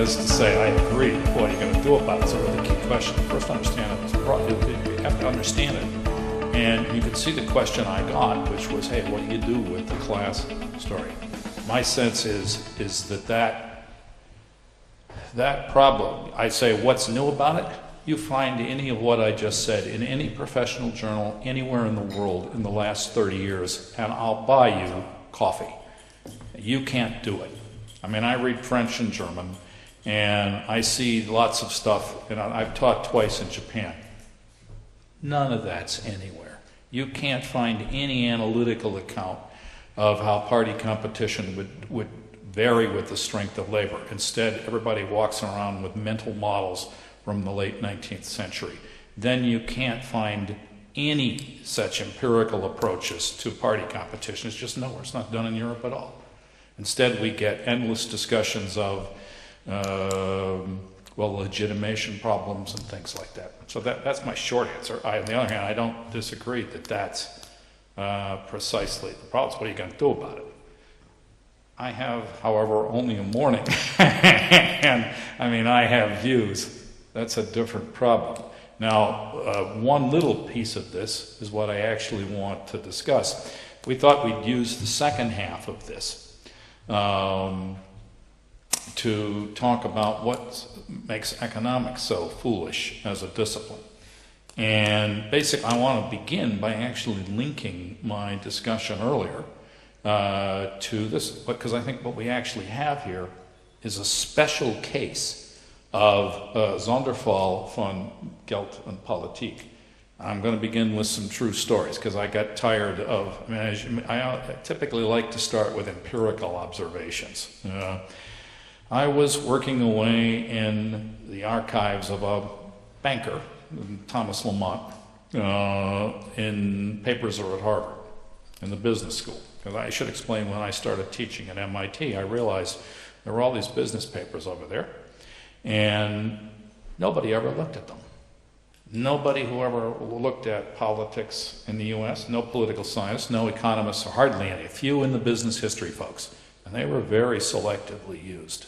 is to say, I agree. What are you going to do about it? It's a really key question. First, understand it. You have to understand it. And you can see the question I got, which was, hey, what do you do with the class story? My sense is that problem, I say, what's new about it? You find any of what I just said in any professional journal anywhere in the world in the last 30 years, and I'll buy you coffee. You can't do it. I mean, I read French and German, and I see lots of stuff, and I've taught twice in Japan. None of that's anywhere. You can't find any analytical account of how party competition would vary with the strength of labor. Instead, everybody walks around with mental models from the late 19th century. Then you can't find any such empirical approaches to party competition. It's just nowhere. It's not done in Europe at all. Instead, we get endless discussions of legitimation problems and things like that. So that's my short answer. On the other hand, I don't disagree that that's precisely the problem. So what are you going to do about it? I have, however, only a morning. And I mean, I have views. That's a different problem. Now, one little piece of this is what I actually want to discuss. We thought we'd use the second half of this to talk about what makes economics so foolish as a discipline. And basically, I want to begin by actually linking my discussion earlier to this, because I think what we actually have here is a special case of Sonderfall von Geld und Politik. I'm going to begin with some true stories because I got tired of, I typically like to start with empirical observations. I was working away in the archives of a banker, Thomas Lamont, in papers at Harvard, in the business school. Because I should explain, when I started teaching at MIT, I realized there were all these business papers over there, and nobody ever looked at them. Nobody who ever looked at politics in the U.S., no political scientists, no economists, or hardly any, a few in the business history folks. And they were very selectively used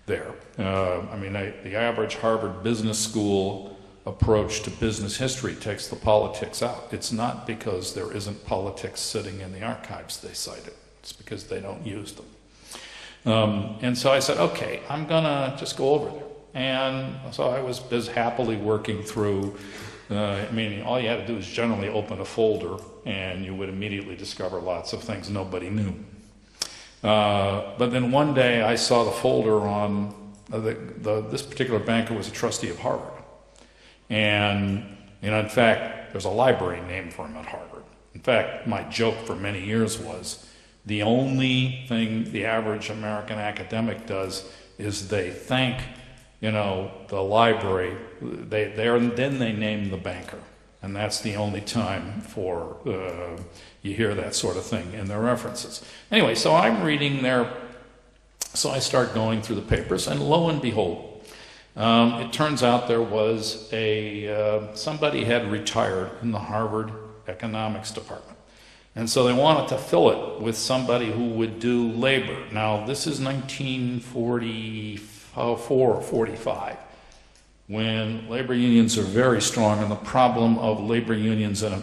there. The average Harvard Business School approach to business history takes the politics out. It's not because there isn't politics sitting in the archives they cite it. It's because they don't use them. And so I said, okay, I'm going to just go over there. And so I was happily working through, all you had to do is generally open a folder and you would immediately discover lots of things nobody knew. But then one day I saw the folder on, this particular banker was a trustee of Harvard. And in fact, there's a library named for him at Harvard. In fact, my joke for many years was, the only thing the average American academic does is they thank the library, then they name the banker. And that's the only time for you hear that sort of thing in their references. Anyway, so I'm reading there, so I start going through the papers, and lo and behold, it turns out there was somebody had retired in the Harvard economics department. And so they wanted to fill it with somebody who would do labor. Now, this is 1944 or 45, when labor unions are very strong, and the problem of labor unions in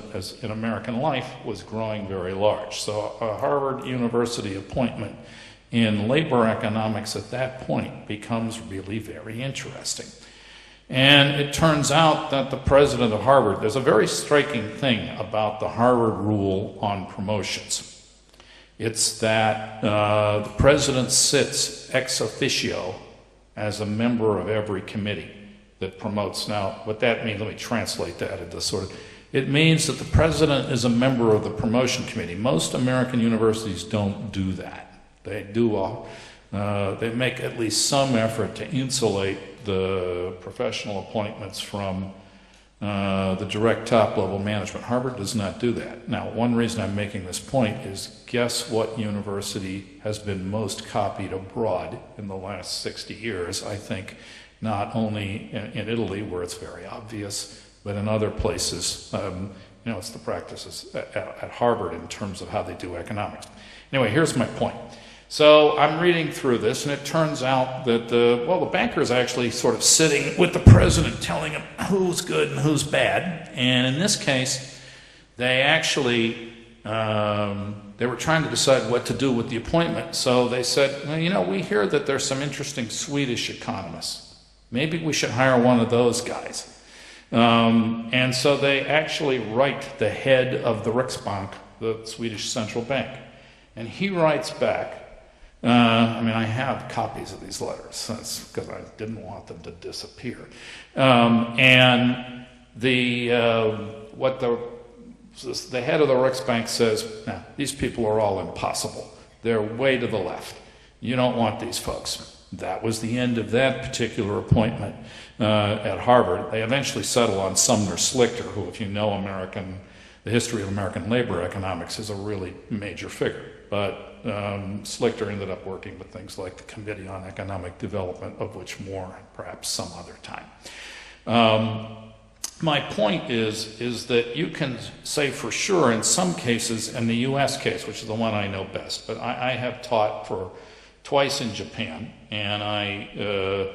American life was growing very large. So a Harvard University appointment in labor economics at that point becomes really very interesting. And it turns out that the president of Harvard, there's a very striking thing about the Harvard rule on promotions. It's that the president sits ex officio as a member of every committee that promotes. Now, what that means, let me translate that into it means that the president is a member of the promotion committee. Most American universities don't do that. They make at least some effort to insulate the professional appointments from the direct top-level management. Harvard does not do that. Now, one reason I'm making this point is, guess what university has been most copied abroad in the last 60 years? I think not only in Italy, where it's very obvious, but in other places. It's the practices at Harvard in terms of how they do economics. Anyway, here's my point. So I'm reading through this, and it turns out that the banker is actually sort of sitting with the president telling him who's good and who's bad. And in this case, they actually, they were trying to decide what to do with the appointment. So they said, well, you know, we hear that there's some interesting Swedish economists. Maybe we should hire one of those guys. And so they actually write the head of the Riksbank, the Swedish central bank. And he writes back, I have copies of these letters. That's because I didn't want them to disappear. And the head of the Riksbank says, nah, these people are all impossible. They're way to the left. You don't want these folks. That was the end of that particular appointment at Harvard. They eventually settled on Sumner Slichter, who, if you know the history of American labor economics, is a really major figure. But Slichter ended up working with things like the Committee on Economic Development, of which more perhaps some other time. My point is that you can say for sure in some cases, in the U.S. case, which is the one I know best, but I have taught for twice in Japan, and I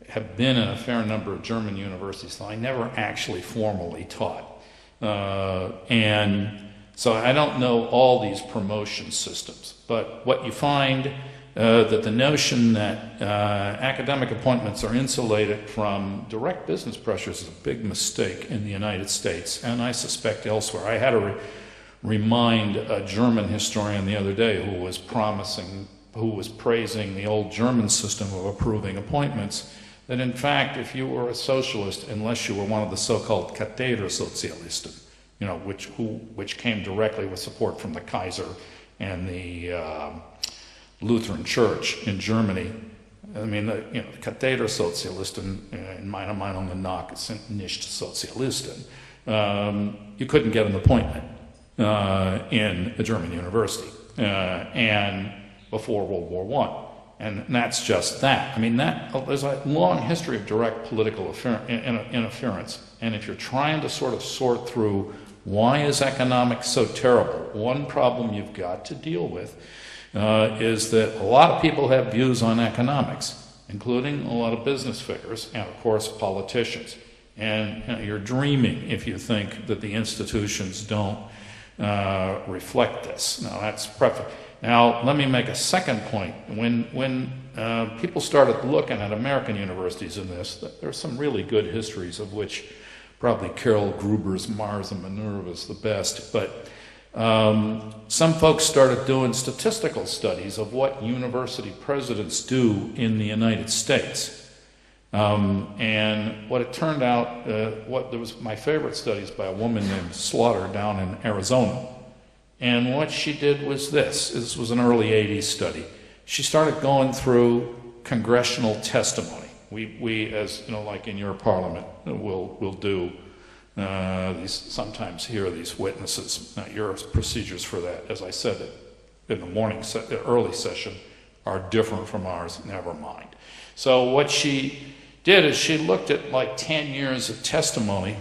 have been in a fair number of German universities, so I never actually formally taught. And so I don't know all these promotion systems, but what you find that the notion that academic appointments are insulated from direct business pressures is a big mistake in the United States, and I suspect elsewhere. I had to remind a German historian the other day who was praising the old German system of approving appointments, that in fact, if you were a socialist, unless you were one of the so-called Kathedersozialisten, you know, which came directly with support from the Kaiser and the Lutheran Church in Germany. I mean, the Kathedersozialisten, in meiner Meinung nach, sind nicht Sozialisten. You couldn't get an appointment in a German university, and before World War I. And that's just that. I mean, there's a long history of direct political interference. And if you're trying to sort of sort through why is economics so terrible, one problem you've got to deal with is that a lot of people have views on economics, including a lot of business figures and, of course, politicians. And you're dreaming if you think that the institutions don't reflect this. Now, that's perfect. Now, let me make a second point. When people started looking at American universities in this, there's some really good histories, of which probably Carol Gruber's Mars and Minerva is the best, but some folks started doing statistical studies of what university presidents do in the United States. And what it turned out, there was my favorite studies by a woman named Slaughter down in Arizona. And what she did was this. This was an early 80s study. She started going through congressional testimony. We as you know, like in your parliament, will do sometimes hear these witnesses. Now, your procedures for that, as I said, in the morning, the early session, are different from ours. Never mind. So what she did is she looked at like 10 years of testimony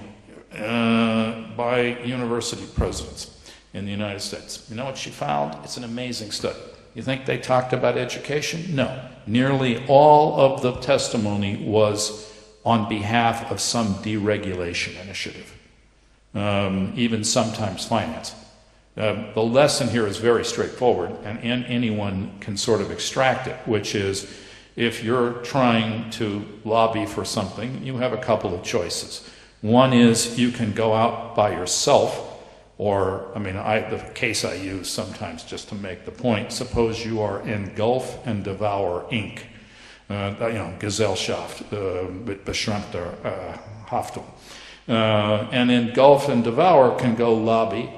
by university presidents in the United States. You know what she found? It's an amazing study. You think they talked about education? No. Nearly all of the testimony was on behalf of some deregulation initiative, even sometimes finance. The lesson here is very straightforward, and anyone can sort of extract it, which is if you're trying to lobby for something, you have a couple of choices. One is you can go out by yourself, or, the case I use sometimes just to make the point, suppose you are Engulf and Devour Inc., Gesellschaft mit beschränkter Haftung. And Engulf and Devour can go lobby.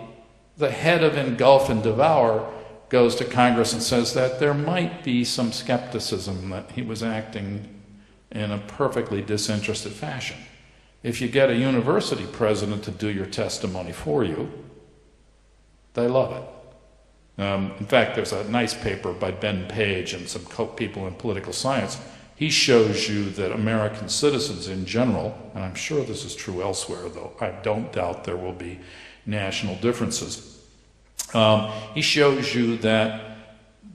The head of Engulf and Devour goes to Congress and says that there might be some skepticism that he was acting in a perfectly disinterested fashion. If you get a university president to do your testimony for you, they love it. In fact, there's a nice paper by Ben Page and some people in political science. He shows you that American citizens in general, and I'm sure this is true elsewhere, though I don't doubt there will be national differences. He shows you that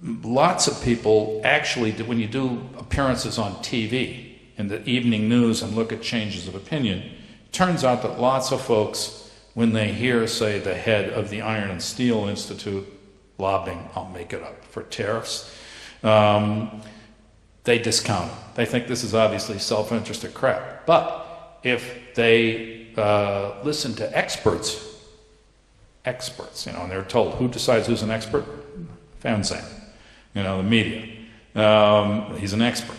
lots of people actually, when you do appearances on TV in the evening news and look at changes of opinion, it turns out that lots of folks, when they hear, say, the head of the Iron and Steel Institute lobbying, I'll make it up, for tariffs, they discount it. They think this is obviously self-interested crap. But if they listen to experts, and they're told who decides who's an expert? Ferguson, the media. He's an expert.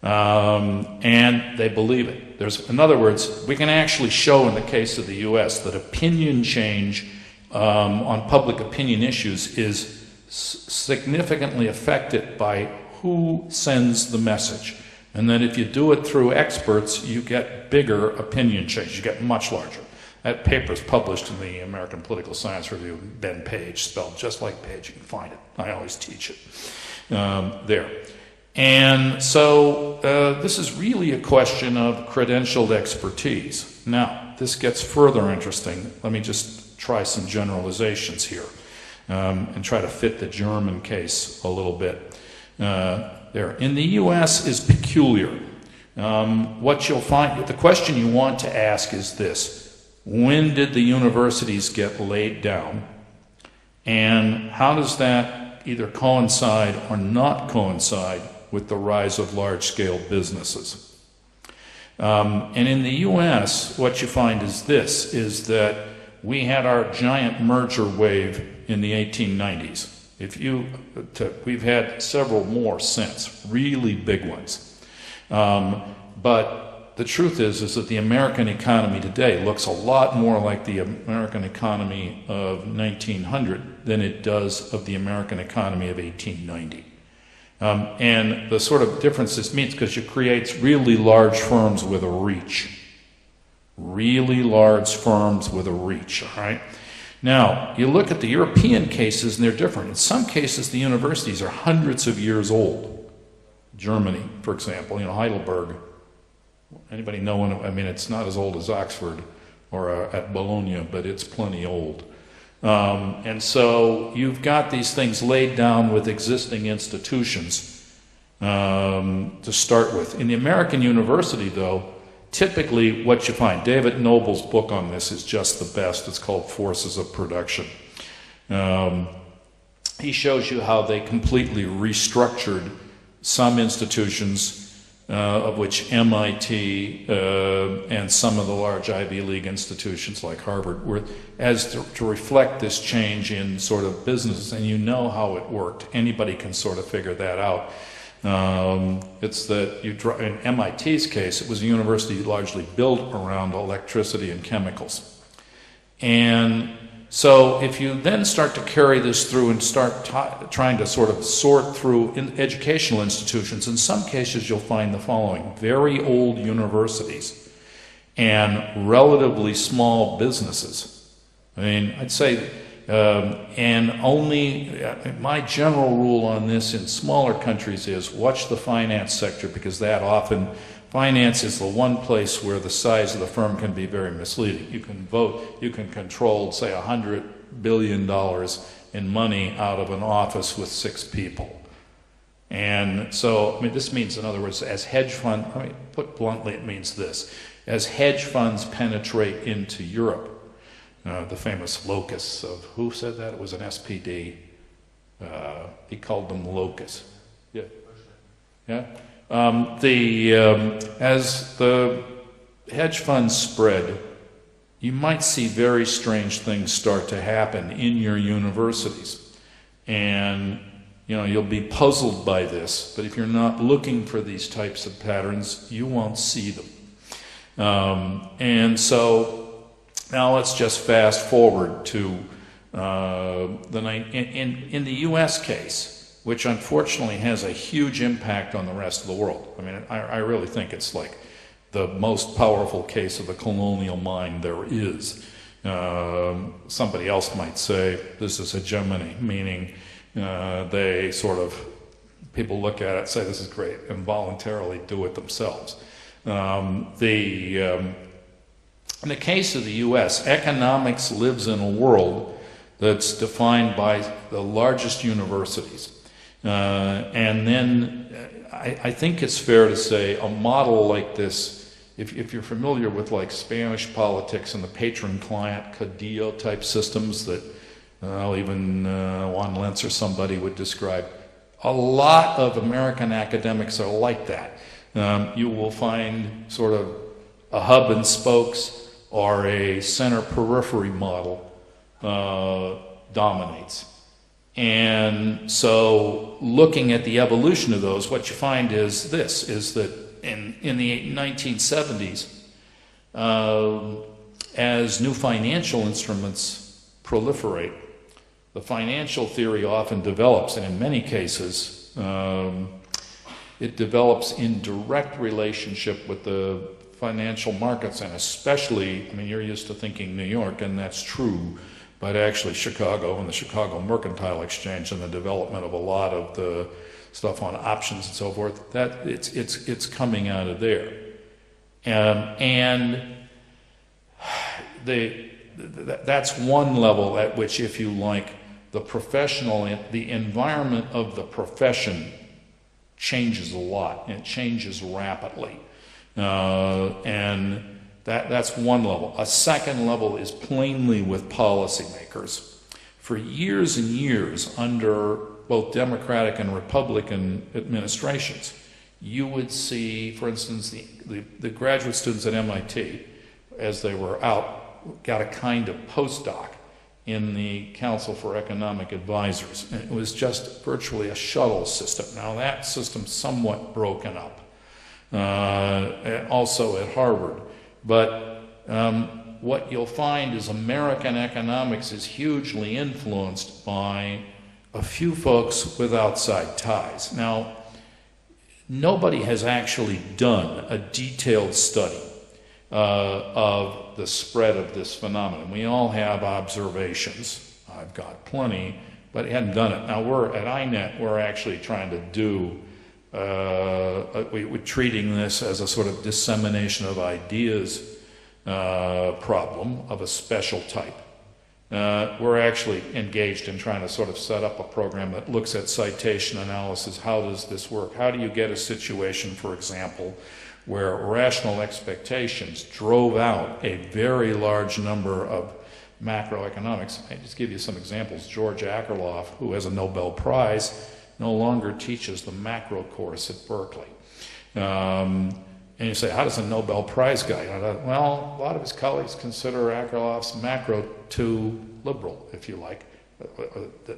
And they believe it. In other words, we can actually show in the case of the U.S. that opinion change on public opinion issues is significantly affected by who sends the message. And that if you do it through experts, you get bigger opinion change. You get much larger. That paper is published in the American Political Science Review, Ben Page, spelled just like Page. You can find it. I always teach it there. And so this is really a question of credentialed expertise. Now, this gets further interesting. Let me just try some generalizations here and try to fit the German case a little bit there. In the U.S. is peculiar. What you'll find, the question you want to ask is this: when did the universities get laid down? And how does that either coincide or not coincide with the rise of large-scale businesses? And in the U.S., what you find is this, is that we had our giant merger wave in the 1890s. We've had several more since, really big ones. But the truth is that the American economy today looks a lot more like the American economy of 1900 than it does of the American economy of 1890. And the sort of difference this means, because it creates really large firms with a reach. Really large firms with a reach, all right? Now, you look at the European cases, and they're different. In some cases, the universities are hundreds of years old. Germany, for example, Heidelberg. Anybody know when? I mean, it's not as old as Oxford or at Bologna, but it's plenty old. And so you've got these things laid down with existing institutions to start with. In the American university, though, typically what you find, David Noble's book on this is just the best. It's called Forces of Production. He shows you how they completely restructured some institutions, of which MIT and some of the large Ivy League institutions like Harvard were, as to reflect this change in sort of business. And you know how it worked. Anybody can sort of figure that out. It's that in MIT's case, it was a university largely built around electricity and chemicals. And so if you then start to carry this through and start trying to sort of sort through educational institutions, in some cases you'll find the following: very old universities and relatively small businesses. I mean, I'd say, and only, my general rule on this in smaller countries is watch the finance sector, because that often, finance is the one place where the size of the firm can be very misleading. You can control, say, $100 billion in money out of an office with 6 people. And so, I mean, this means, in other words, as hedge fund, I mean, put bluntly, it means this: as hedge funds penetrate into Europe, the famous locusts of, who said that? It was an SPD. He called them locusts. Yeah. Yeah. As the hedge funds spread, you might see very strange things start to happen in your universities. And, you'll be puzzled by this, but if you're not looking for these types of patterns, you won't see them. And so, now let's just fast forward to in the U.S. case, which unfortunately has a huge impact on the rest of the world. I mean, I really think it's like the most powerful case of the colonial mind there is. Somebody else might say this is hegemony, meaning they sort of, people look at it, say this is great, and voluntarily do it themselves. In the case of the U.S., economics lives in a world that's defined by the largest universities. And then I think it's fair to say a model like this, if you're familiar with like Spanish politics and the patron-client Cadillo type systems that even Juan Lentz or somebody would describe, a lot of American academics are like that. You will find sort of a hub and spokes or a center periphery model dominates. And so looking at the evolution of those, what you find is this, is that in the 1970s, as new financial instruments proliferate, the financial theory often develops, and in many cases, it develops in direct relationship with the financial markets, and especially, I mean, you're used to thinking New York, and that's true, but actually Chicago and the Chicago Mercantile Exchange and the development of a lot of the stuff on options and so forth, that it's coming out of there. That's one level at which, if you like, the environment of the profession changes a lot, and it changes rapidly. And that's one level. A second level is plainly with policymakers. For years and years, under both Democratic and Republican administrations, you would see, for instance, the graduate students at MIT, as they were out, got a kind of postdoc in the Council for Economic Advisors. And it was just virtually a shuttle system. Now that system's somewhat broken up, also at Harvard. But what you'll find is American economics is hugely influenced by a few folks with outside ties. Now, nobody has actually done a detailed study of the spread of this phenomenon. We all have observations. I've got plenty, but hadn't done it. Now we're at INET, we're actually trying to do, we're treating this as a sort of dissemination of ideas problem of a special type. We're actually engaged in trying to sort of set up a program that looks at citation analysis. How does this work? How do you get a situation, for example, where rational expectations drove out a very large number of macroeconomics? I just give you some examples. George Akerlof, who has a Nobel Prize, no longer teaches the macro course at Berkeley. And you say, how does a Nobel Prize guy? Well, a lot of his colleagues consider Akerlof's macro too liberal, if you like.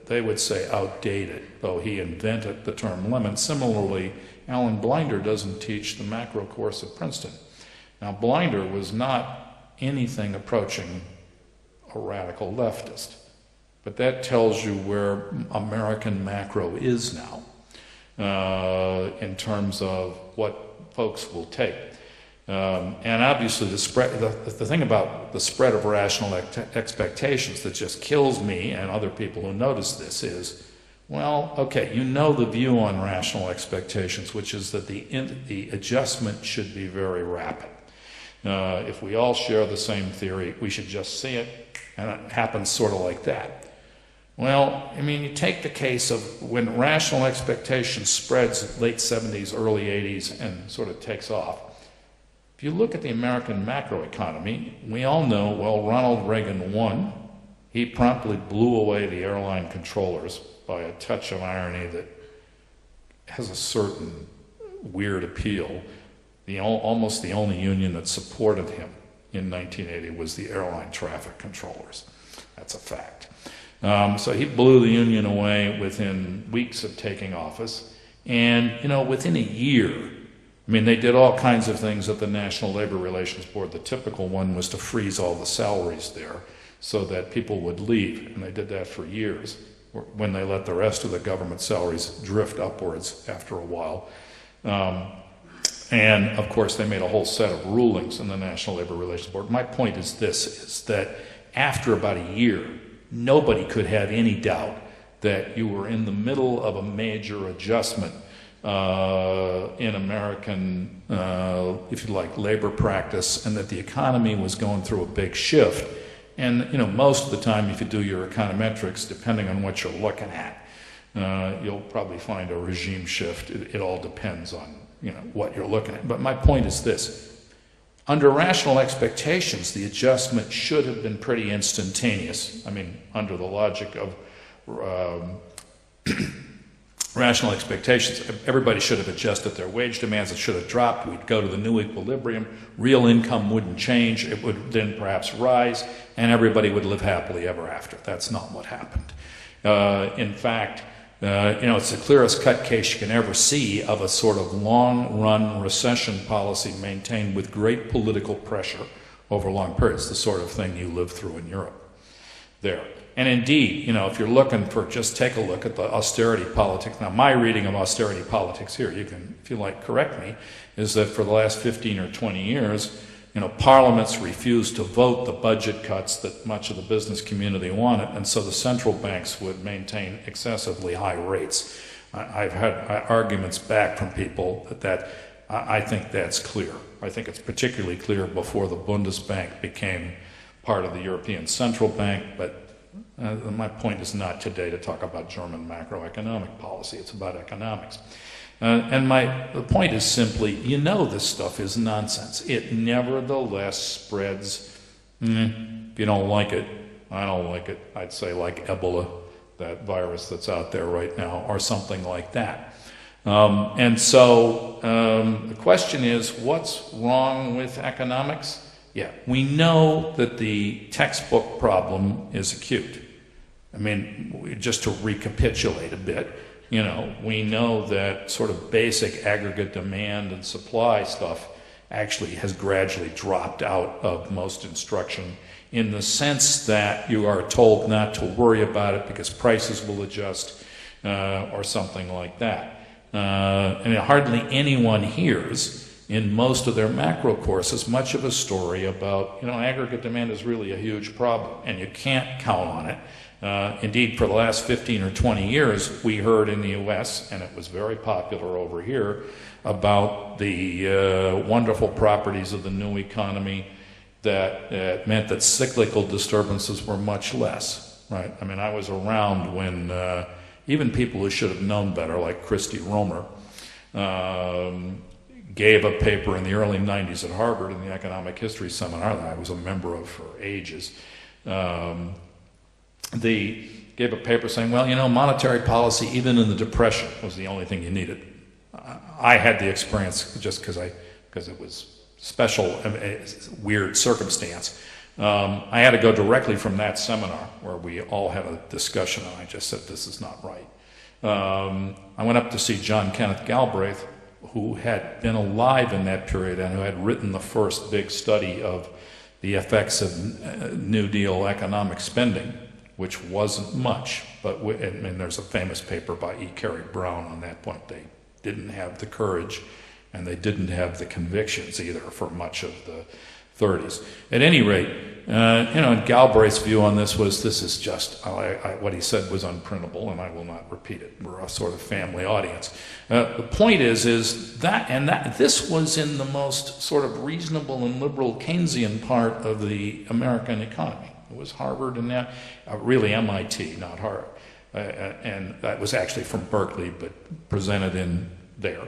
They would say outdated, though he invented the term lemon. Similarly, Alan Blinder doesn't teach the macro course at Princeton. Now, Blinder was not anything approaching a radical leftist, but that tells you where American macro is now in terms of what folks will take. And obviously the thing about the spread of rational expectations that just kills me and other people who notice this is, well, okay, you know the view on rational expectations, which is that the adjustment should be very rapid. If we all share the same theory, we should just see it, and it happens sort of like that. Well, I mean, you take the case of when rational expectation spreads late 70s, early 80s, and sort of takes off. If you look at the American macroeconomy, we all know, well, Ronald Reagan won. He promptly blew away the airline controllers by a touch of irony that has a certain weird appeal. Almost the only union that supported him in 1980 was the airline traffic controllers. That's a fact. So he blew the union away within weeks of taking office. And, within a year, I mean, they did all kinds of things at the National Labor Relations Board. The typical one was to freeze all the salaries there so that people would leave. And they did that for years when they let the rest of the government salaries drift upwards after a while. And, of course, they made a whole set of rulings in the National Labor Relations Board. My point is this, is that after about a year, nobody could have any doubt that you were in the middle of a major adjustment in American, if you like, labor practice, and that the economy was going through a big shift. And, most of the time, if you do your econometrics, depending on what you're looking at, you'll probably find a regime shift. It all depends on what you're looking at. But my point is this. Under rational expectations, the adjustment should have been pretty instantaneous. I mean, under the logic of rational expectations, everybody should have adjusted their wage demands. It should have dropped. We'd go to the new equilibrium. Real income wouldn't change. It would then perhaps rise, and everybody would live happily ever after. That's not what happened. In fact, it's the clearest cut case you can ever see of a sort of long-run recession policy maintained with great political pressure over long periods, the sort of thing you live through in Europe there. And indeed, if you're looking for, just take a look at the austerity politics. Now, my reading of austerity politics here, you can, if you like, correct me, is that for the last 15 or 20 years, parliaments refused to vote the budget cuts that much of the business community wanted, and so the central banks would maintain excessively high rates. I've had arguments back from people that I think that's clear. I think it's particularly clear before the Bundesbank became part of the European Central Bank, but my point is not today to talk about German macroeconomic policy. It's about economics. And the point is simply, this stuff is nonsense. It nevertheless spreads. If you don't like it, I don't like it. I'd say like Ebola, that virus that's out there right now, or something like that. And so the question is, what's wrong with economics? Yeah, we know that the textbook problem is acute. I mean, just to recapitulate a bit, we know that sort of basic aggregate demand and supply stuff actually has gradually dropped out of most instruction in the sense that you are told not to worry about it because prices will adjust or something like that. And hardly anyone hears in most of their macro courses much of a story about, aggregate demand is really a huge problem and you can't count on it. Indeed, for the last 15 or 20 years, we heard in the U.S., and it was very popular over here, about the wonderful properties of the new economy that meant that cyclical disturbances were much less, right? I mean, I was around when even people who should have known better, like Christy Romer, gave a paper in the early 90s at Harvard in the economic history seminar that I was a member of for ages. They gave a paper saying, well, monetary policy, even in the Depression, was the only thing you needed. I had the experience just because it was special, weird circumstance. I had to go directly from that seminar where we all had a discussion, and I just said, this is not right. I went up to see John Kenneth Galbraith, who had been alive in that period and who had written the first big study of the effects of New Deal economic spending, which wasn't much, but there's a famous paper by E. Carey Brown on that point. They didn't have the courage and they didn't have the convictions either for much of the 30s. At any rate, Galbraith's view on this is just, what he said was unprintable, and I will not repeat it. We're a sort of family audience. The point is that this was in the most sort of reasonable and liberal Keynesian part of the American economy. It was Harvard and that, really MIT, not Harvard. And that was actually from Berkeley, but presented in there.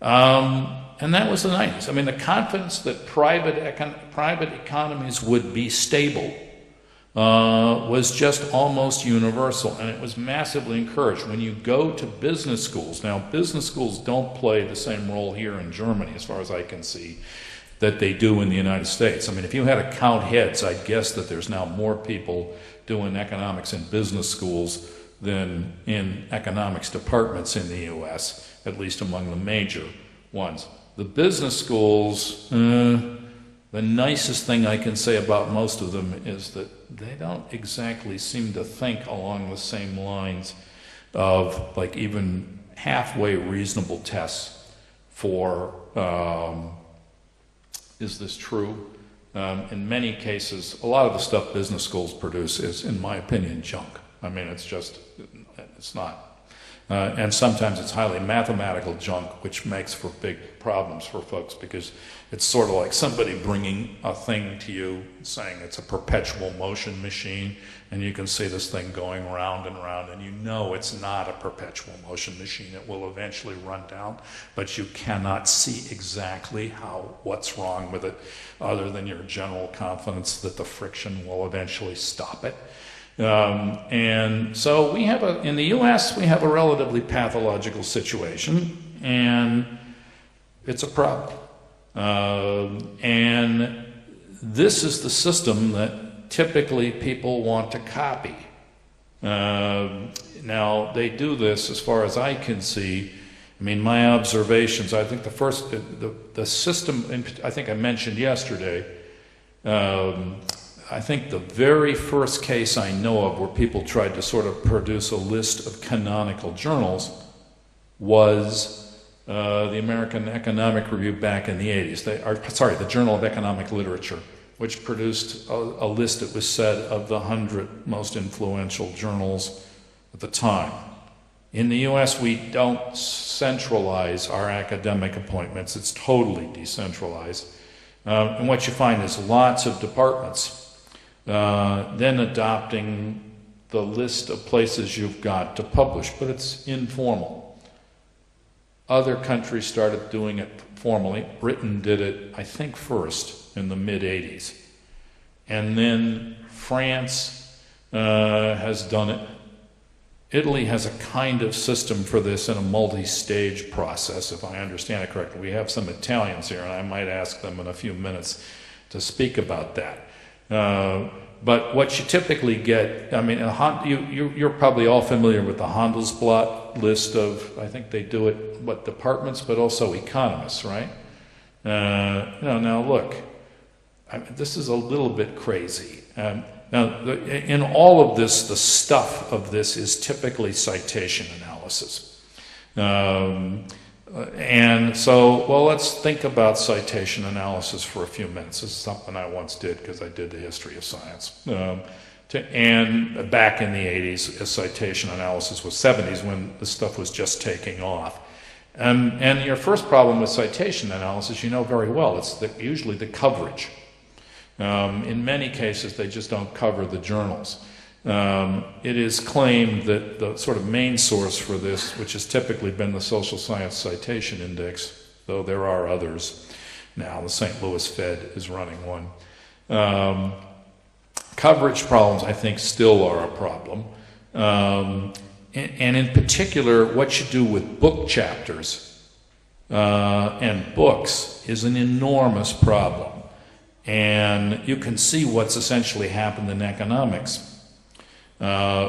And that was the 90s. I mean, the confidence that private economies would be stable was just almost universal, and it was massively encouraged. When you go to business schools, now business schools don't play the same role here in Germany, as far as I can see, that they do in the United States. I mean, if you had to count heads, I'd guess that there's now more people doing economics in business schools than in economics departments in the U.S., at least among the major ones. The business schools, the nicest thing I can say about most of them is that they don't exactly seem to think along the same lines of like even halfway reasonable tests for is this true? In many cases, a lot of the stuff business schools produce is, in my opinion, junk. I mean, it's not. And sometimes it's highly mathematical junk, which makes for big problems for folks, because it's sort of like somebody bringing a thing to you saying it's a perpetual motion machine, and you can see this thing going round and round, and you know it's not a perpetual motion machine. It will eventually run down, but you cannot see exactly what's wrong with it, other than your general confidence that the friction will eventually stop it. And so we have in the US, we have a relatively pathological situation, and it's a problem. And this is the system that typically people want to copy. Now, they do this, as far as I can see. I mean, my observations, I think the system, I think I mentioned yesterday, I think the very first case I know of where people tried to sort of produce a list of canonical journals was the American Economic Review back in the 80s. The Journal of Economic Literature, which produced a list, it was said, of the 100 most influential journals at the time. In the US, we don't centralize our academic appointments. It's totally decentralized. And what you find is lots of departments then adopting the list of places you've got to publish, but it's informal. Other countries started doing it formally. Britain did it, I think, first in the mid-'80s. And then France has done it. Italy has a kind of system for this in a multi-stage process, if I understand it correctly. We have some Italians here, and I might ask them in a few minutes to speak about that. But what you typically get, I mean, you're probably all familiar with the Handelsblatt list of, I think they do it, departments, but also economists, right? Now look, this is a little bit crazy. In all of this, the stuff of this is typically citation analysis. And so, well, let's think about citation analysis for a few minutes. This is something I once did because I did the history of science. And back in the 80s, citation analysis was 70s when the stuff was just taking off. And your first problem with citation analysis, you know very well, it's usually the coverage. In many cases, they just don't cover the journals. It is claimed that the sort of main source for this, which has typically been the Social Science Citation Index, though there are others now, the St. Louis Fed is running one. Coverage problems, I think, still are a problem. And in particular, what you do with book chapters and books is an enormous problem. And you can see what's essentially happened in economics.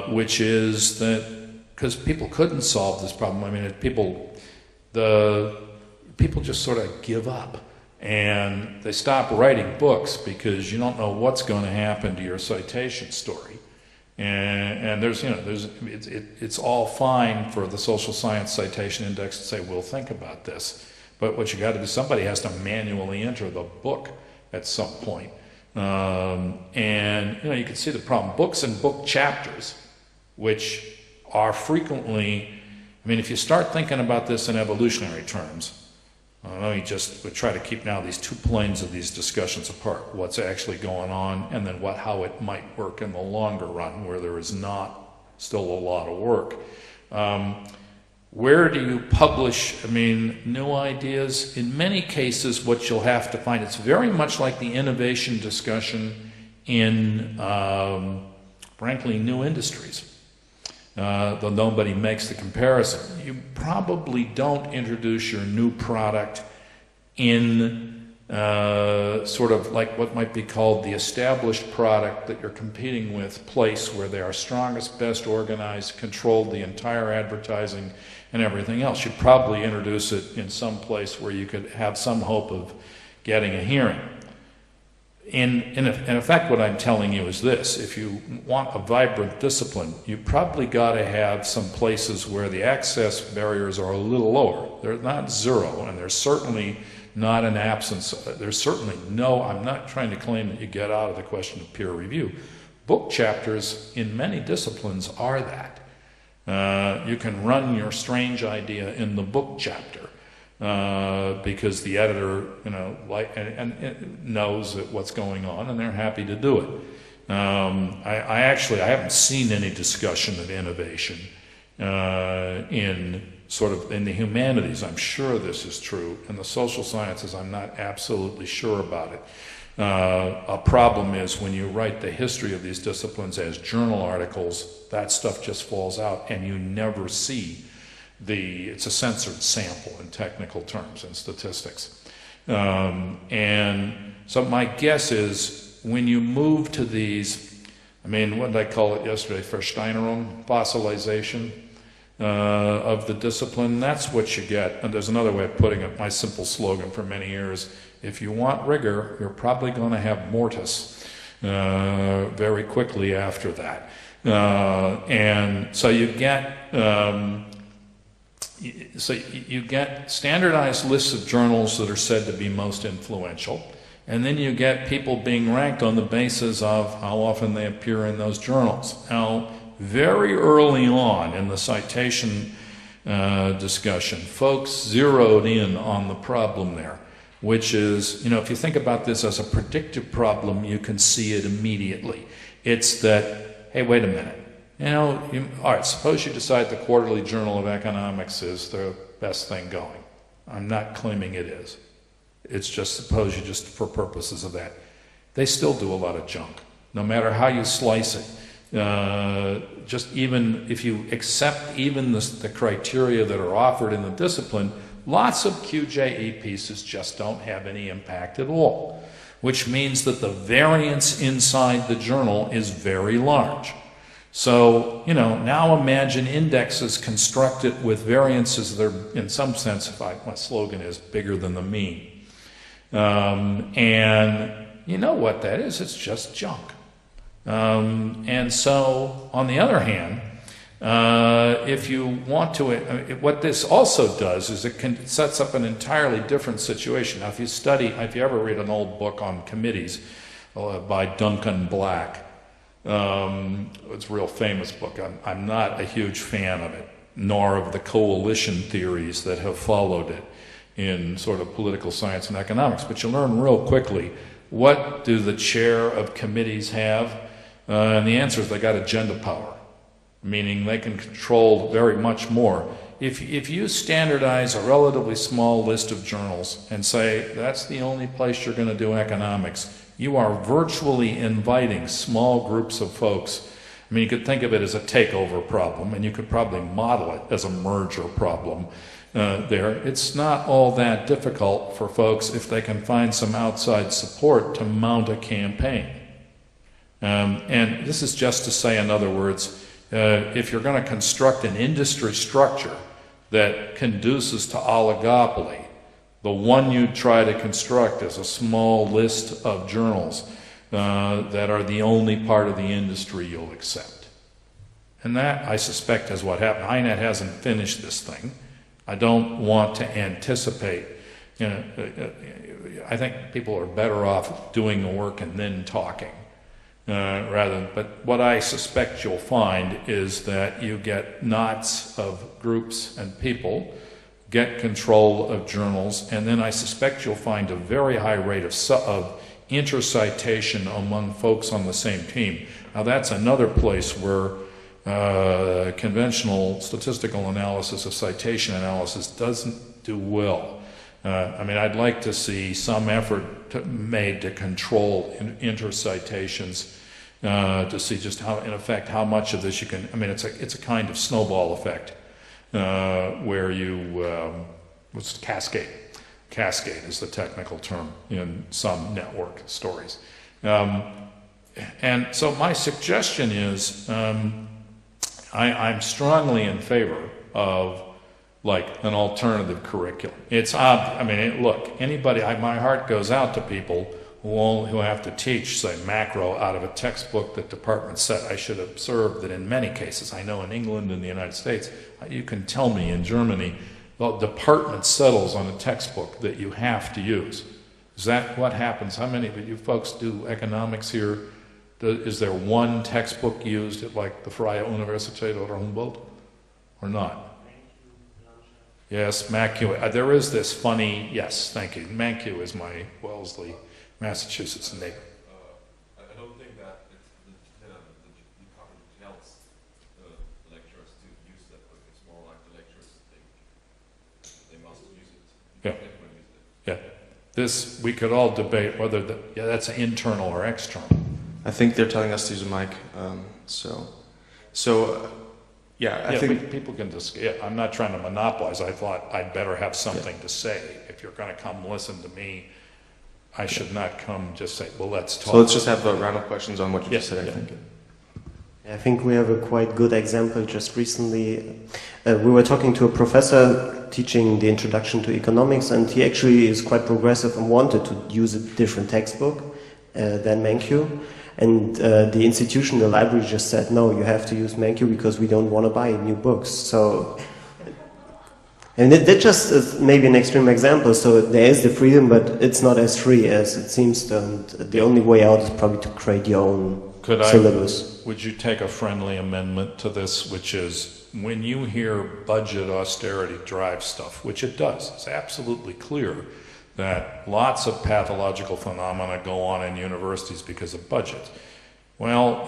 Which is that because people couldn't solve this problem. I mean, people just sort of give up, and they stop writing books because you don't know what's going to happen to your citation story. And it's all fine for the Social Science Citation Index to say, we'll think about this, but what you got to do, somebody has to manually enter the book at some point. And you can see the problem. Books and book chapters, which are frequently, I mean, if you start thinking about this in evolutionary terms, we try to keep now these two planes of these discussions apart, what's actually going on, and then how it might work in the longer run, where there is not still a lot of work. Where do you publish, new ideas? In many cases, what you'll have to find, it's very much like the innovation discussion in, frankly, new industries. Though nobody makes the comparison. You probably don't introduce your new product in sort of like what might be called the established product that you're competing with place where they are strongest, best organized, controlled the entire advertising and everything else. You'd probably introduce it in some place where you could have some hope of getting a hearing. In effect, what I'm telling you is this: if you want a vibrant discipline, you probably got to have some places where the access barriers are a little lower. They're not zero, and there's certainly not an absence. There's certainly no, I'm not trying to claim that you get out of the question of peer review. Book chapters in many disciplines are that. You can run your strange idea in the book chapter because the editor, knows what's going on, and they're happy to do it. I haven't seen any discussion of innovation in the humanities. I'm sure this is true. In the social sciences, I'm not absolutely sure about it. A problem is when you write the history of these disciplines as journal articles, that stuff just falls out and you never see it's a censored sample in technical terms in statistics. And so my guess is when you move to these, what did I call it yesterday? Versteinerung, fossilization of the discipline, that's what you get. And there's another way of putting it, my simple slogan for many years: if you want rigor, you're probably going to have mortis very quickly after that. And so you get standardized lists of journals that are said to be most influential, and then you get people being ranked on the basis of how often they appear in those journals. Now, very early on in the citation discussion, folks zeroed in on the problem there, which is, if you think about this as a predictive problem, you can see it immediately. It's that, hey, wait a minute. All right, suppose you decide the Quarterly Journal of Economics is the best thing going. I'm not claiming it is. It's just, suppose you just, for purposes of that. They still do a lot of junk, no matter how you slice it. Just even if you accept even the criteria that are offered in the discipline, lots of QJE pieces just don't have any impact at all, which means that the variance inside the journal is very large. So, now imagine indexes constructed with variances that are, in some sense, my slogan is bigger than the mean. And you know what that is? It's just junk. And so, on the other hand, if you want to, what this also does is it sets up an entirely different situation. Now, if you ever read an old book on committees by Duncan Black, it's a real famous book. I'm not a huge fan of it, nor of the coalition theories that have followed it in sort of political science and economics. But you learn real quickly, what do the chair of committees have? And the answer is they got agenda power, meaning they can control very much more. If you standardize a relatively small list of journals and say that's the only place you're going to do economics, you are virtually inviting small groups of folks. You could think of it as a takeover problem, and you could probably model it as a merger problem there. It's not all that difficult for folks, if they can find some outside support, to mount a campaign. And this is just to say, in other words, if you're going to construct an industry structure that conduces to oligopoly, the one you try to construct is a small list of journals that are the only part of the industry you'll accept. And that, I suspect, is what happened. INET hasn't finished this thing. I don't want to anticipate. I think people are better off doing the work and then talking. But what I suspect you'll find is that you get knots of groups and people get control of journals, and then I suspect you'll find a very high rate of intercitation among folks on the same team. Now that's another place where conventional statistical analysis of citation analysis doesn't do well. I'd like to see some effort made to control intercitations, to see just how, in effect, how much of this you can. It's a kind of snowball effect where you what's cascade. Cascade is the technical term in some network stories. And so my suggestion is I'm strongly in favor of an alternative curriculum. It's look, anybody, my heart goes out to people who have to teach, say, macro out of a textbook that departments set. I should observe that in many cases, I know in England and the United States, you can tell me in Germany, the department settles on a textbook that you have to use. Is that what happens? How many of you folks do economics here? Is there one textbook used at the Freie Universität or Humboldt? or not? Yes, MANQ. There is this funny, yes, thank you. MANQ is my Wellesley, Massachusetts neighbor. I don't think that the department tells the lecturers to use that book. It's more like the lecturers think they must use it. Yeah. Everyone uses it. Yeah. This, we could all debate whether that's internal or external. I think they're telling us to use a mic. I think people can just. Yeah, I'm not trying to monopolize. I thought I'd better have something to say. If you're going to come listen to me, I should not come just say, "Well, let's talk." so. Let's just have a round of questions on what you just said. I think we have a quite good example. Just recently, we were talking to a professor teaching the introduction to economics, and he actually is quite progressive and wanted to use a different textbook than MANQ. And the institution, the library, just said, no, you have to use MANQ because we don't want to buy new books. So, and that just is maybe an extreme example. So there is the freedom, but it's not as free as it seems. And the only way out is probably to create your own syllabus. Would you take a friendly amendment to this, which is when you hear budget austerity drive stuff, which it does, it's absolutely clear that lots of pathological phenomena go on in universities because of budget. Well,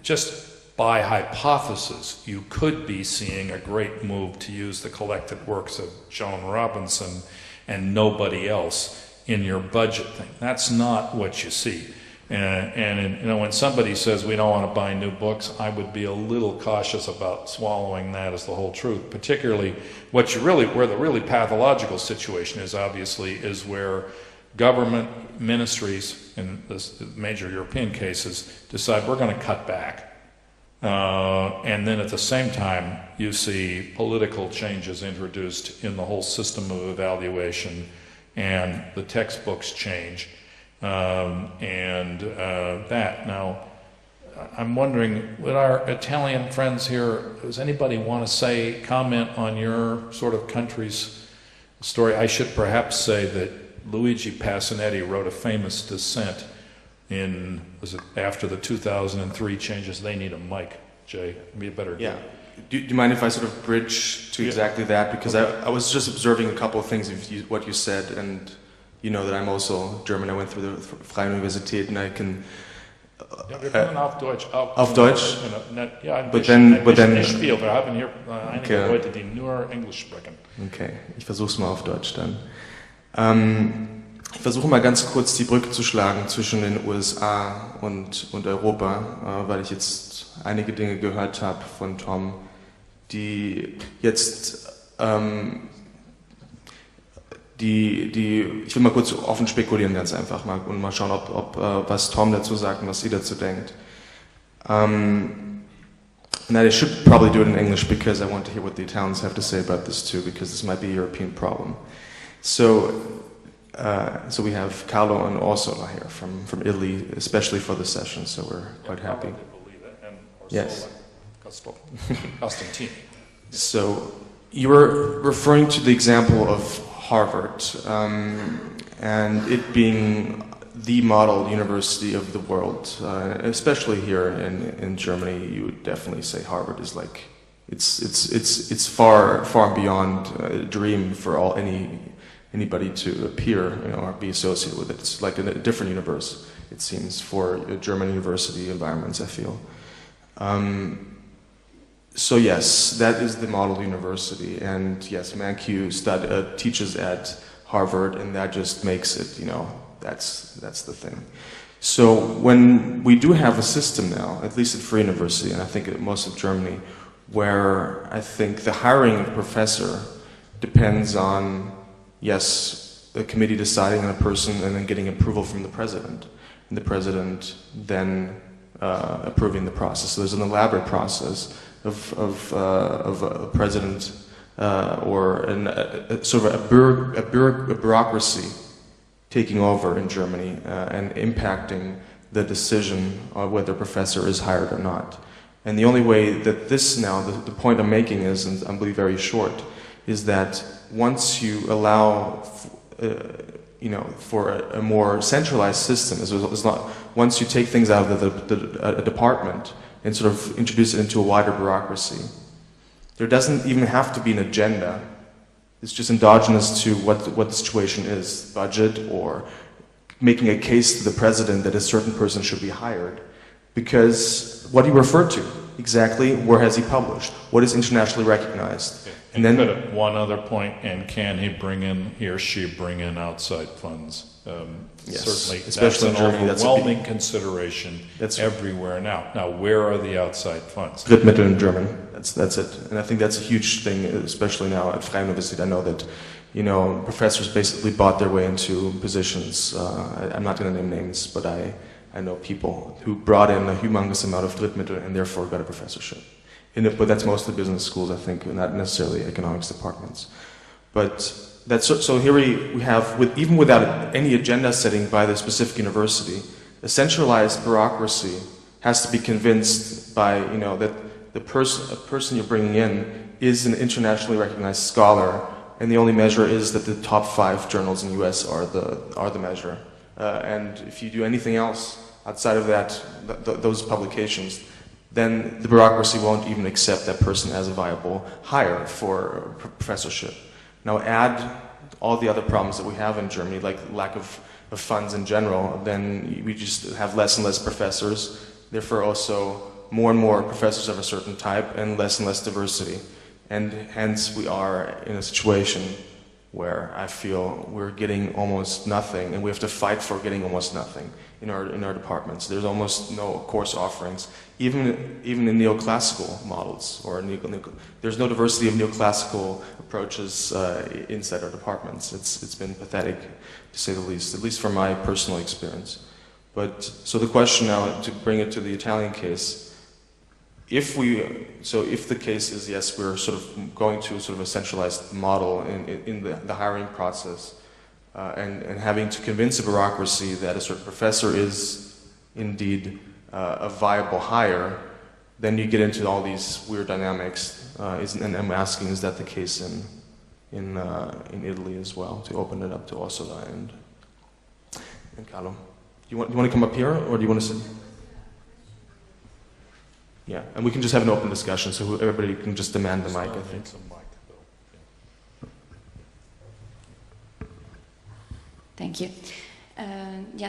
just by hypothesis, you could be seeing a great move to use the collected works of Joan Robinson and nobody else in your budget thing. That's not what you see. When somebody says we don't want to buy new books, I would be a little cautious about swallowing that as the whole truth. Particularly, where the really pathological situation is, obviously, is where government ministries, in the major European cases, decide we're going to cut back, and then at the same time you see political changes introduced in the whole system of evaluation, and the textbooks change. Now, I'm wondering, with our Italian friends here, does anybody want to comment on your sort of country's story? I should perhaps say that Luigi Passanetti wrote a famous dissent was it after the 2003 changes? They need a mic, Jay. Be a better. Yeah. Do you mind if I sort of bridge to exactly that? Because I was just observing a couple of things of what you said, and you know that I'm also German. I went through the Freie Universität, and I can. Ja, wir können auf Deutsch auch. Auf Deutsch? Ja, ein bisschen Spiel. Wir haben hier einige Leute, die nur Englisch sprechen. Okay, ich versuche es mal auf Deutsch dann. Ich versuche mal ganz kurz die Brücke zu schlagen zwischen den USA und Europa, weil ich jetzt einige Dinge gehört habe von Tom, die jetzt ich will mal kurz offen spekulieren ganz einfach mal und mal schauen, ob was Tom dazu sagt und was sie dazu denkt. And I should probably do it in English because I want to hear what the Italians have to say about this too, because this might be a European problem. So we have Carlo and Ursula here from Italy, especially for the session, so we're quite happy. Yes. So you were referring to the example of Harvard, and it being the model university of the world, especially here in Germany. You would definitely say Harvard is like it's far beyond a dream for anybody to appear, or be associated with it. It's like a different universe, it seems, for German university environments, I feel. So yes, that is the model university, and yes, MANQ teaches at Harvard, and that just makes it, that's the thing. So when we do have a system now, at least at Free University, and I think at most of Germany, where I think the hiring of a professor depends on, yes, a committee deciding on a person and then getting approval from the president, and the president then approving the process. So there's an elaborate process of a president or sort of a bureaucracy taking over in Germany and impacting the decision on whether a professor is hired or not. And the only way that this now, the point I'm making is, and I'm really very short, is that once you allow for a more centralized system, once you take things out of a department and sort of introduce it into a wider bureaucracy, There doesn't even have to be an agenda. It's just endogenous to what the situation is, budget, or making a case to the president that a certain person should be hired. Because what he referred to, exactly, where has he published? What is internationally recognized? And then one other point, and can he or she bring in outside funds? Yes, certainly, especially that's in an Germany, overwhelming consideration everywhere now. Now, where are the outside funds? Drittmittel in German. That's it. And I think that's a huge thing, especially now at Freie Universität. I know that, professors basically bought their way into positions. I'm not going to name names, but I know people who brought in a humongous amount of Drittmittel and therefore got a professorship. But that's mostly business schools, I think, not necessarily economics departments. But so here we have, even without any agenda setting by the specific university, a centralized bureaucracy has to be convinced by, that a person you're bringing in is an internationally recognized scholar, and the only measure is that the top 5 journals in the US are the measure. And if you do anything else outside of that, those publications, then the bureaucracy won't even accept that person as a viable hire for a professorship. Now add all the other problems that we have in Germany, like lack of funds in general, then we just have less and less professors, therefore also more and more professors of a certain type and less diversity. And hence we are in a situation where I feel we're getting almost nothing, and we have to fight for getting almost nothing in our departments. There's almost no course offerings, even in neoclassical models, or there's no diversity of neoclassical approaches inside our departments. It's been pathetic, to say the least, at least from my personal experience. But so the question now, to bring it to the Italian case, if the case is yes, we're sort of going to sort of a centralized model in the hiring process, and having to convince a bureaucracy that a certain professor is indeed a viable hire, then you get into all these weird dynamics. And I'm asking, is that the case in Italy as well, to open it up to Ursula and Carlo? You want to come up here, or do you want to sit? Yeah, and we can just have an open discussion, so everybody can just demand the mic, I think. Thank you.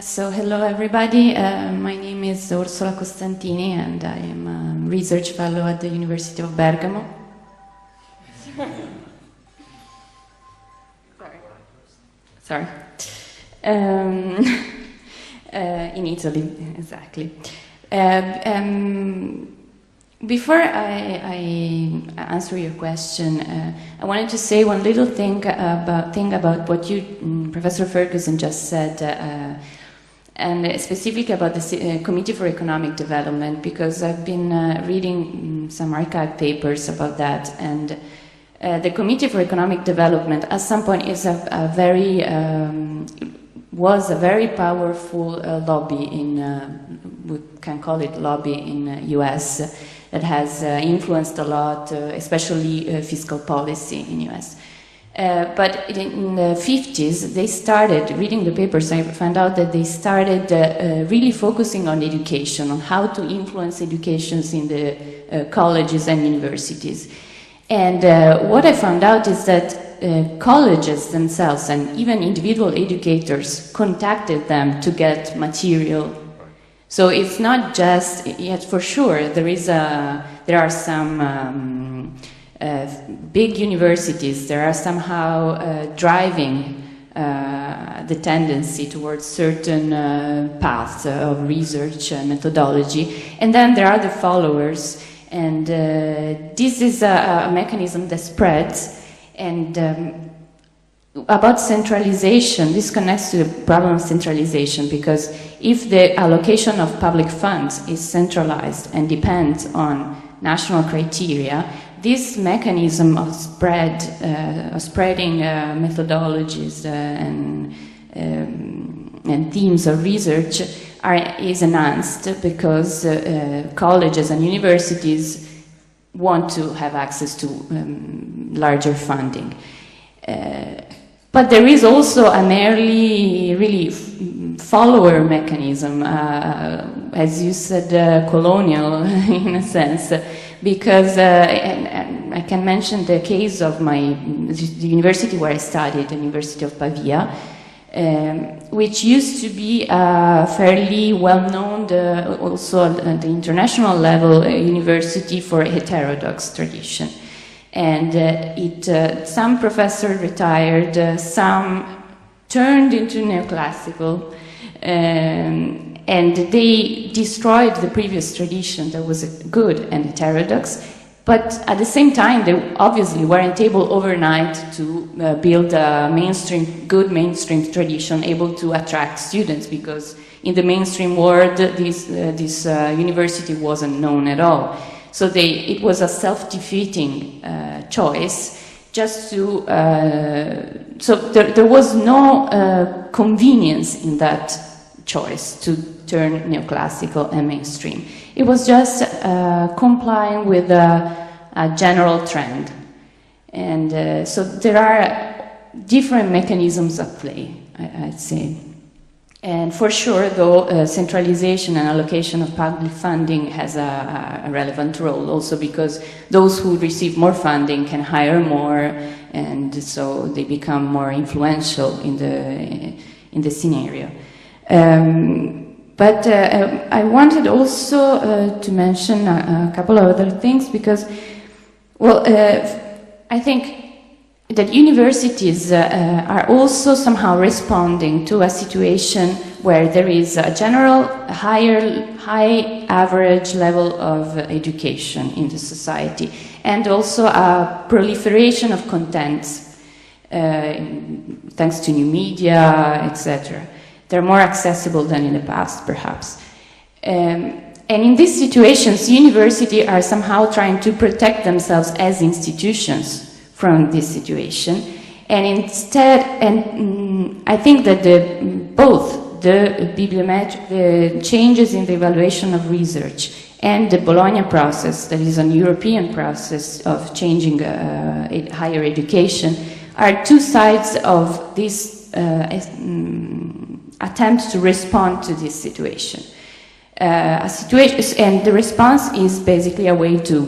So hello everybody. My name is Ursula Costantini, and I am a research fellow at the University of Bergamo. Sorry. In Italy, exactly. Before I answer your question, I wanted to say one little thing about what you, Professor Ferguson, just said, and specifically about the Committee for Economic Development, because I've been reading some archive papers about that, and the Committee for Economic Development at some point is was a very powerful lobby we can call it lobby in US, that has influenced a lot, especially fiscal policy in US. But in the 50s, they started, reading the papers, I found out that they started really focusing on education, on how to influence educations in the colleges and universities. And what I found out is that colleges themselves and even individual educators contacted them to get material. So it's not just, yet for sure, there are some big universities, there are somehow driving the tendency towards certain paths of research and methodology, and then there are the followers, and this is a mechanism that spreads. And about centralization, this connects to the problem of centralization, because if the allocation of public funds is centralized and depends on national criteria, this mechanism of spreading methodologies and themes of research is enhanced, because colleges and universities want to have access to larger funding. But there is also an early, really follower mechanism, as you said, colonial in a sense, because and I can mention the case of the university where I studied, the University of Pavia, which used to be a fairly well-known, also at the international level, university for heterodox tradition. And some professors retired, some turned into neoclassical, and they destroyed the previous tradition that was good and heterodox. But at the same time, they obviously weren't able overnight to build a good mainstream tradition able to attract students, because in the mainstream world, this university wasn't known at all. So it was a self-defeating choice, just to. So there was no convenience in that choice to turn neoclassical and mainstream. It was just complying with a general trend. And so there are different mechanisms at play, I'd say. And for sure, though, centralization and allocation of public funding has a relevant role, also because those who receive more funding can hire more, and so they become more influential in the scenario. But I wanted also to mention a couple of other things, because, well, I think that universities are also somehow responding to a situation where there is a general high average level of education in the society, and also a proliferation of contents, thanks to new media, etc. They're more accessible than in the past, perhaps. And in these situations, universities are somehow trying to protect themselves as institutions from this situation. And instead, I think that both the changes in the evaluation of research and the Bologna process, that is a European process of changing higher education, are two sides of this attempt to respond to this situation. And the response is basically a way to,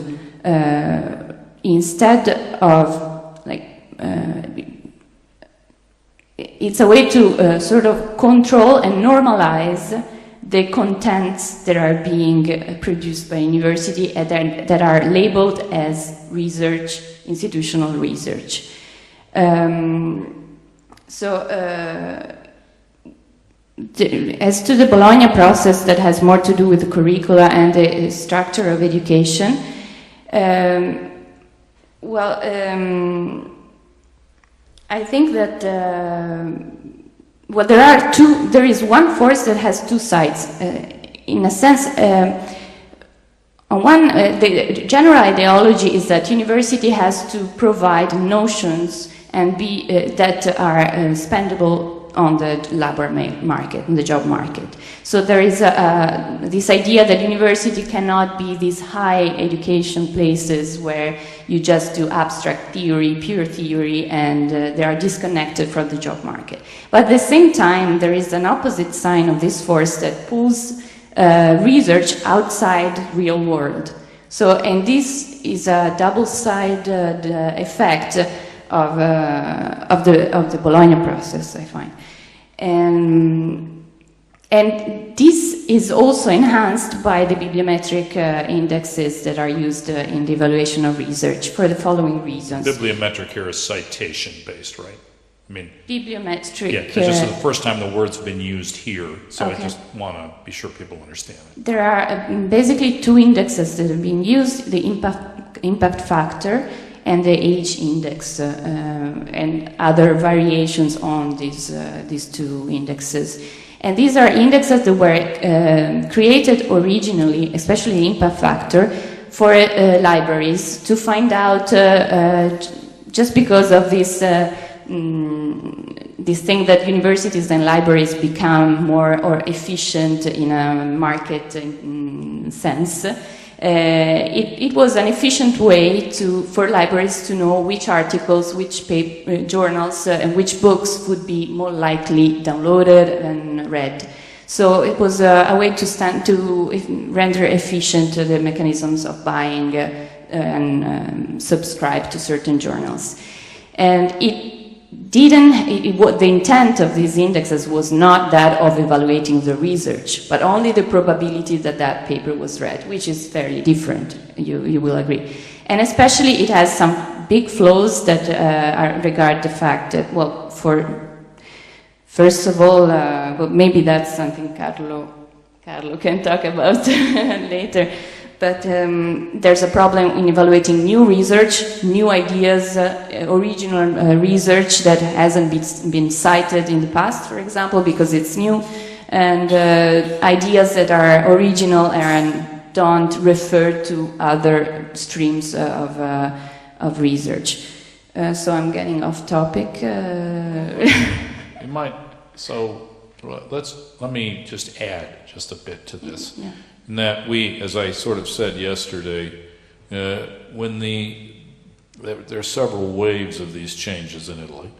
instead of it's a way to sort of control and normalize the contents that are being produced by university and that are labeled as research, institutional research. As to the Bologna process, that has more to do with the curricula and the structure of education, I think that there is one force that has two sides. In a sense, on one, the general ideology is that university has to provide notions and that are spendable on the labor market, in the job market. So there is this idea that university cannot be these high education places where you just do abstract theory, pure theory, and they are disconnected from the job market. But at the same time, there is an opposite sign of this force that pulls research outside real world. So, and this is a double-sided effect of the Bologna process, I find. And this is also enhanced by the bibliometric indexes that are used in the evaluation of research for the following reasons. Bibliometric here is citation-based, right? I mean, bibliometric. Yeah, this is the first time the word's been used here, so okay. I just want to be sure people understand it. There are basically two indexes that have been used, the impact factor and the age index, and other variations on these two indexes. And these are indexes that were created originally, especially the impact factor, for libraries to find out, just because of this thing that universities and libraries become more efficient in a market sense. It was an efficient way for libraries to know which articles, which journals, and which books would be more likely downloaded and read. So it was a way to render efficient the mechanisms of buying and subscribe to certain journals. And the intent of these indexes was not that of evaluating the research, but only the probability that that paper was read, which is fairly different, you will agree. And especially it has some big flaws that regard the fact that, well, first of all, well, maybe that's something Carlo can talk about later. But there's a problem in evaluating new research, new ideas, original research that hasn't been cited in the past, for example, because it's new, and ideas that are original and don't refer to other streams of research. So I'm getting off topic. You might. So let me just add just a bit to this. Yeah. And that we, as I sort of said yesterday, when there are several waves of these changes in Italy,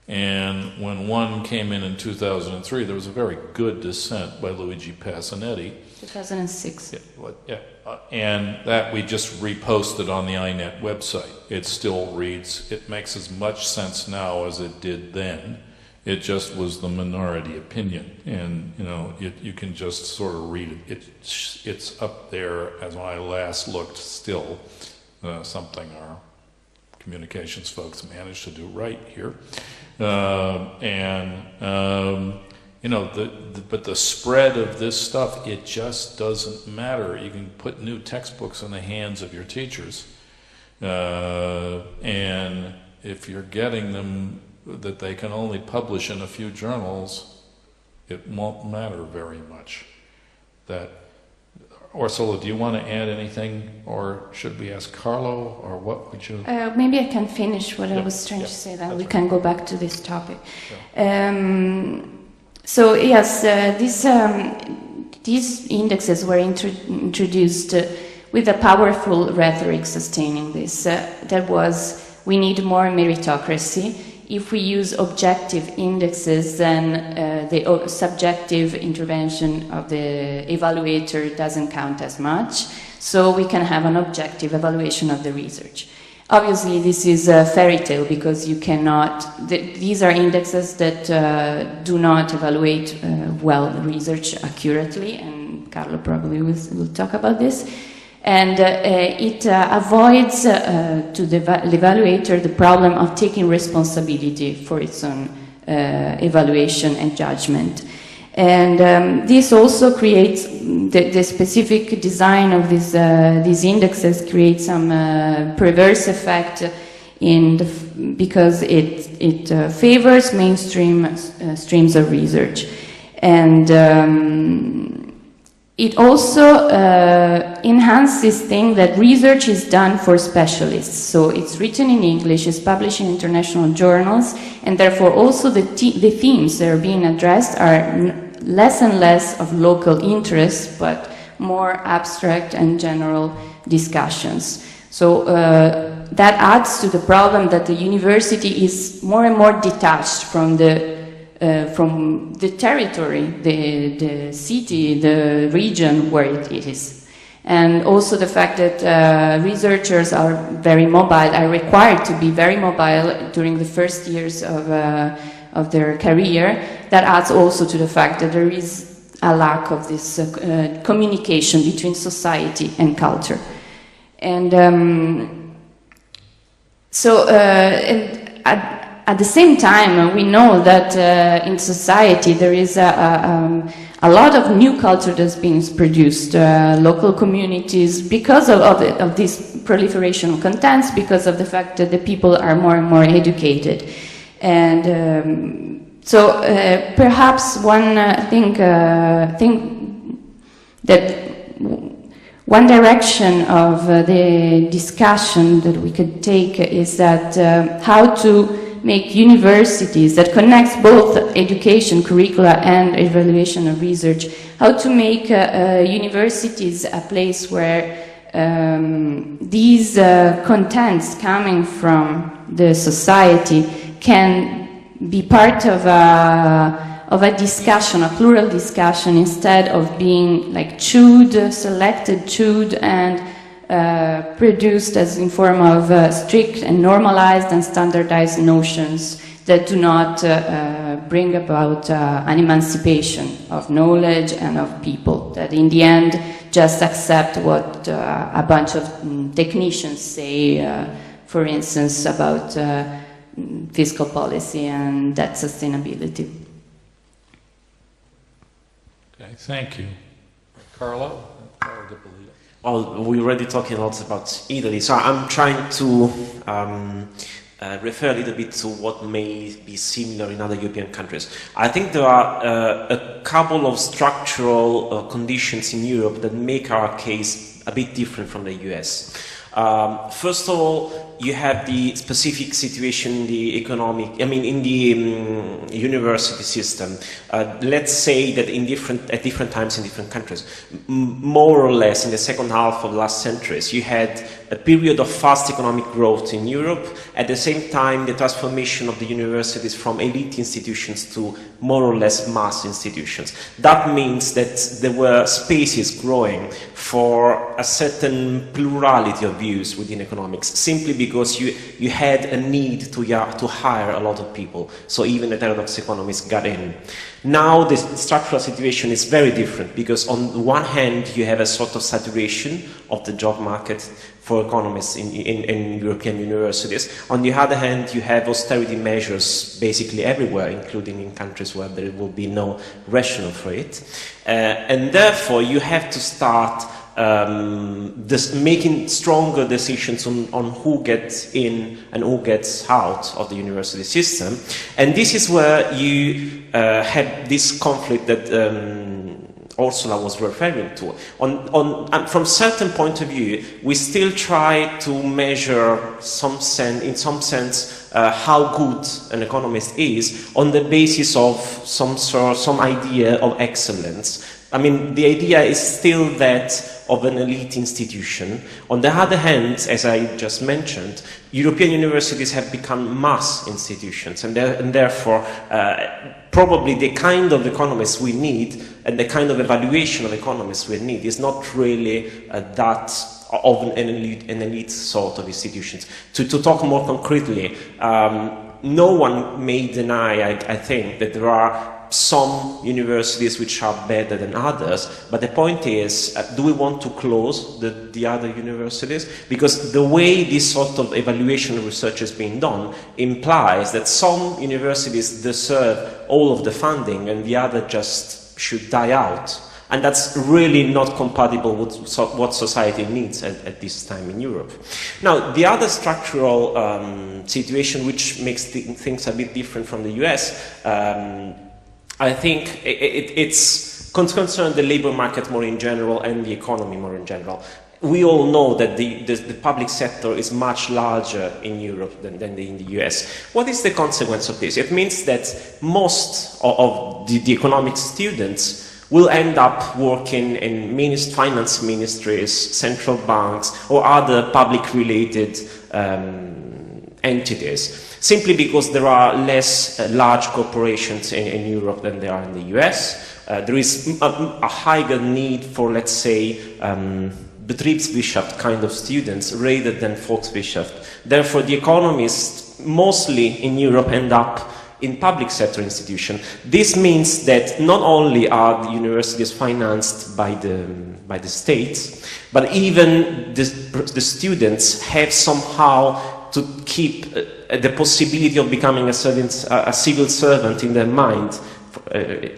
and when one came in 2003, there was a very good dissent by Luigi Passanetti. 2006. And that we just reposted on the INET website. It still reads, it makes as much sense now as it did then. It just was the minority opinion, and you can just sort of read it. It's up there as when I last looked. Still, something our communications folks managed to do right here, but the spread of this stuff, it just doesn't matter. You can put new textbooks in the hands of your teachers, and if you're getting them that they can only publish in a few journals, it won't matter very much. Ursula, do you want to add anything, or should we ask Carlo, or what would you? Maybe I can finish what I was trying to say, then we can go back to this topic. So yes, these indexes were introduced with a powerful rhetoric sustaining this. That was, we need more meritocracy. If we use objective indexes, then the subjective intervention of the evaluator doesn't count as much, so we can have an objective evaluation of the research. Obviously, this is a fairy tale because you cannot, these are indexes that do not evaluate well the research accurately, and Carlo probably will talk about this. And it avoids to the evaluator the problem of taking responsibility for its own evaluation and judgment. And this also creates, the specific design of these indexes creates some perverse effect because it favors mainstream streams of research. And it also enhances this thing that research is done for specialists. So it's written in English, it's published in international journals, and therefore also the themes that are being addressed are less and less of local interest, but more abstract and general discussions. So that adds to the problem that the university is more and more detached from the territory, the city, the region where it is. And also the fact that researchers are very mobile, are required to be very mobile during the first years of their career. That adds also to the fact that there is a lack of this communication between society and culture. And at the same time, we know that in society there is a lot of new culture that's being produced, local communities, because of this proliferation of contents, because of the fact that the people are more and more educated. And so perhaps one thing that one direction of the discussion that we could take is that how to make universities that connects both education, curricula, and evaluation of research, how to make universities a place where these contents coming from the society can be part of of a discussion, a plural discussion, instead of being like selected, chewed, and produced as in form of strict and normalized and standardized notions that do not bring about an emancipation of knowledge and of people, that in the end just accept what a bunch of technicians say, for instance, about fiscal policy and debt sustainability. Okay, thank you. Carlo? Well, we're already talking a lot about Italy, so I'm trying to refer a little bit to what may be similar in other European countries. I think there are a couple of structural conditions in Europe that make our case a bit different from the US. First of all, you have the specific situation in the in the university system. Let's say that at different times in different countries, more or less in the second half of the last centuries, you had a period of fast economic growth in Europe. At the same time, the transformation of the universities from elite institutions to more or less mass institutions. That means that there were spaces growing for a certain plurality of views within economics, simply because you had a need to hire a lot of people. So even heterodox economists got in. Now the structural situation is very different, because on the one hand you have a sort of saturation of the job market for economists in European universities. On the other hand, you have austerity measures basically everywhere, including in countries where there will be no rationale for it. And therefore you have to start making stronger decisions on who gets in and who gets out of the university system. And this is where you have this conflict that Ursula was referring to. From a certain point of view, we still try to measure in some sense how good an economist is on the basis of some idea of excellence. I mean, the idea is still that of an elite institution. On the other hand, as I just mentioned, European universities have become mass institutions, and therefore probably the kind of economists we need and the kind of evaluation of economists we need is not really that of an elite sort of institutions. To talk more concretely, no one may deny, I think, that there are some universities which are better than others, but the point is, do we want to close the other universities? Because the way this sort of evaluation and research is being done implies that some universities deserve all of the funding and the other just should die out. And that's really not compatible with what society needs at this time in Europe. Now, the other structural situation which makes things a bit different from the US, I think it's concerns the labor market more in general and the economy more in general. We all know that the public sector is much larger in Europe than in the US. What is the consequence of this? It means that most of the economic students will end up working in finance ministries, central banks, or other public-related entities, simply because there are less large corporations in Europe than there are in the US. There is a higher need for, let's say, Betriebswirtschaft kind of students rather than Volkswirtschaft. Therefore, the economists mostly in Europe end up in public sector institutions. This means that not only are the universities financed by the states, but even the students have somehow to keep the possibility of becoming a civil servant in their mind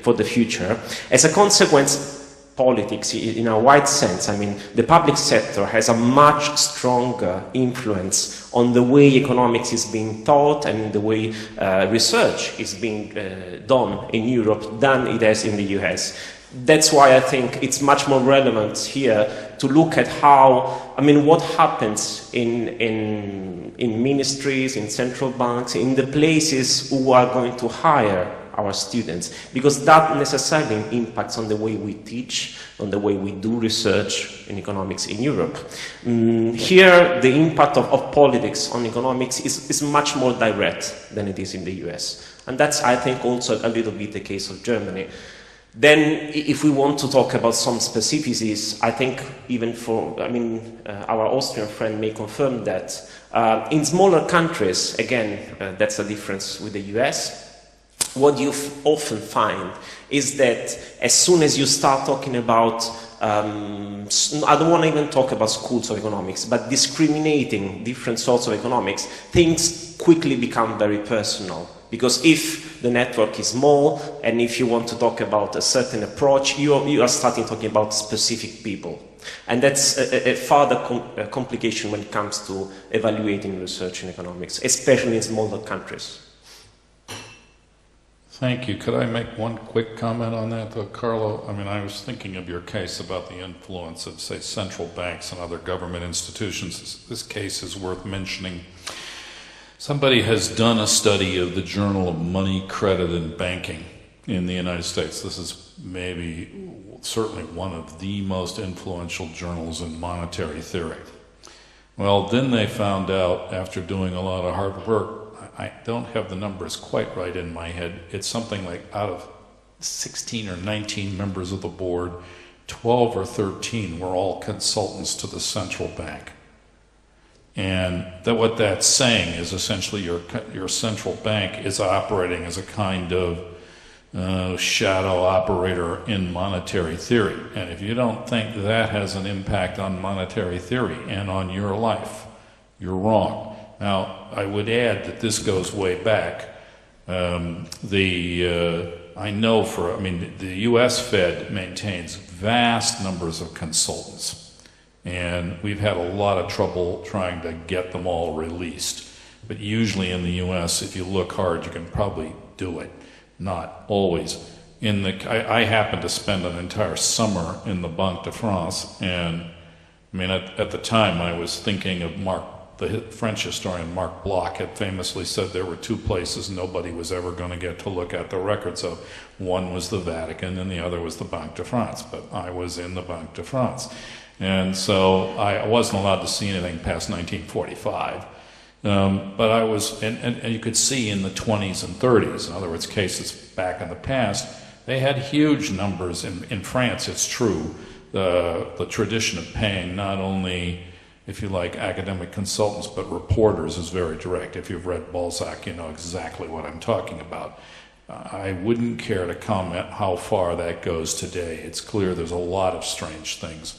for the future. As a consequence, politics, in a wide sense, I mean, the public sector has a much stronger influence on the way economics is being taught and the way research is being done in Europe than it has in the US. That's why I think it's much more relevant here to look at what happens in ministries, in central banks, in the places who are going to hire our students, because that necessarily impacts on the way we teach, on the way we do research in economics in Europe. Here, the impact of politics on economics is much more direct than it is in the US. And that's, I think, also a little bit the case of Germany. Then, if we want to talk about some specificities, I think even our Austrian friend may confirm that in smaller countries, again, that's a difference with the US, what you often find is that as soon as you start talking about, I don't want to even talk about schools of economics, but discriminating different sorts of economics, things quickly become very personal. Because if the network is small, and if you want to talk about a certain approach, you are starting talking about specific people. And that's a further complication when it comes to evaluating research in economics, especially in smaller countries. Thank you. Could I make one quick comment on that, though, Carlo? I mean, I was thinking of your case about the influence of, say, central banks and other government institutions. This case is worth mentioning. Somebody has done a study of the Journal of Money, Credit, and Banking in the United States. This is certainly one of the most influential journals in monetary theory. Well, then they found out, after doing a lot of hard work, I don't have the numbers quite right in my head, it's something like out of 16 or 19 members of the board, 12 or 13 were all consultants to the central bank. And what that's saying is essentially your central bank is operating as a kind of shadow operator in monetary theory. And if you don't think that has an impact on monetary theory and on your life, you're wrong. Now, I would add that this goes way back. The U.S. Fed maintains vast numbers of consultants. And we've had a lot of trouble trying to get them all released. But usually in the U.S., if you look hard, you can probably do it. Not always. I happened to spend an entire summer in the Banque de France, and at the time I was thinking of the French historian Marc Bloch had famously said there were two places nobody was ever going to get to look at the records of. One was the Vatican and the other was the Banque de France, but I was in the Banque de France. And so I wasn't allowed to see anything past 1945. But I was, and you could see in the 20s and 30s, in other words, cases back in the past, they had huge numbers. In France, it's true, the tradition of paying not only, if you like, academic consultants, but reporters is very direct. If you've read Balzac, you know exactly what I'm talking about. I wouldn't care to comment how far that goes today. It's clear there's a lot of strange things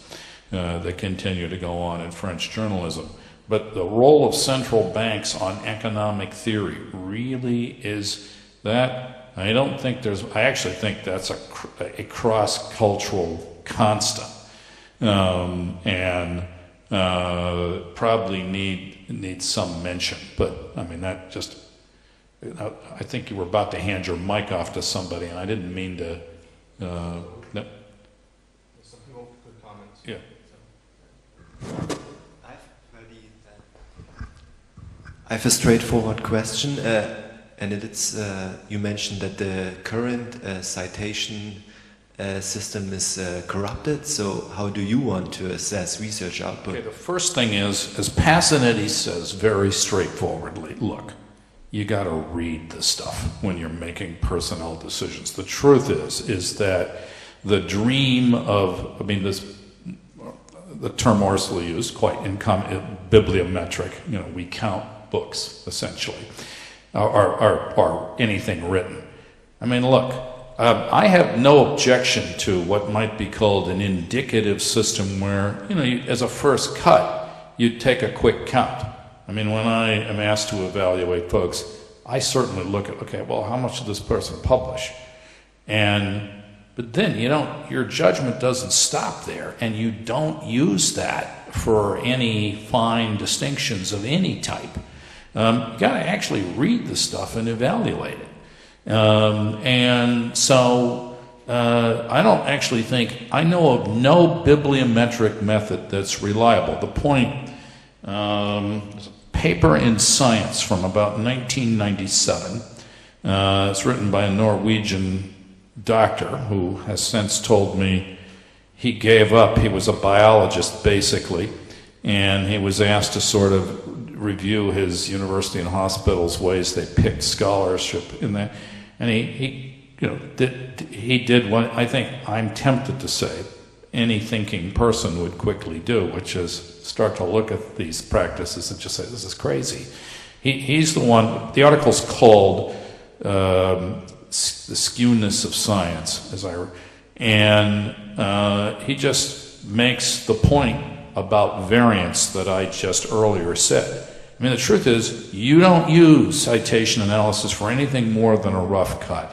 that continue to go on in French journalism. But the role of central banks on economic theory really is that, I actually think that's a cross-cultural constant. And probably need some mention. But, I think you were about to hand your mic off to somebody, and I didn't mean to, no. Some people with good comments. Yeah. I have a straightforward question, and it's you mentioned that the current citation system is corrupted. So how do you want to assess research output? Okay, the first thing is, as Pasanetti says very straightforwardly, look, you got to read the stuff when you're making personnel decisions. The truth is that the dream of, the term Orsley used, quite bibliometric, we count books, essentially, or anything written. Look, I have no objection to what might be called an indicative system where, as a first cut, you take a quick count. When I am asked to evaluate folks, I certainly look at, okay, well, how much did this person publish? But then your judgment doesn't stop there, and you don't use that for any fine distinctions of any type. You got to actually read the stuff and evaluate it. And so I don't actually think, I know of no bibliometric method that's reliable. The point, there's a paper in Science from about 1997 It's written by a Norwegian doctor who has since told me he gave up. He was a biologist, basically, and he was asked to sort of review his university and hospitals ways they picked scholarship in that, and he did what I think I'm tempted to say any thinking person would quickly do, which is start to look at these practices and just say, this is crazy. He's the one, the article's called The Skewness of Science, and he just makes the point about variance that I just earlier said. I mean, the truth is, you don't use citation analysis for anything more than a rough cut.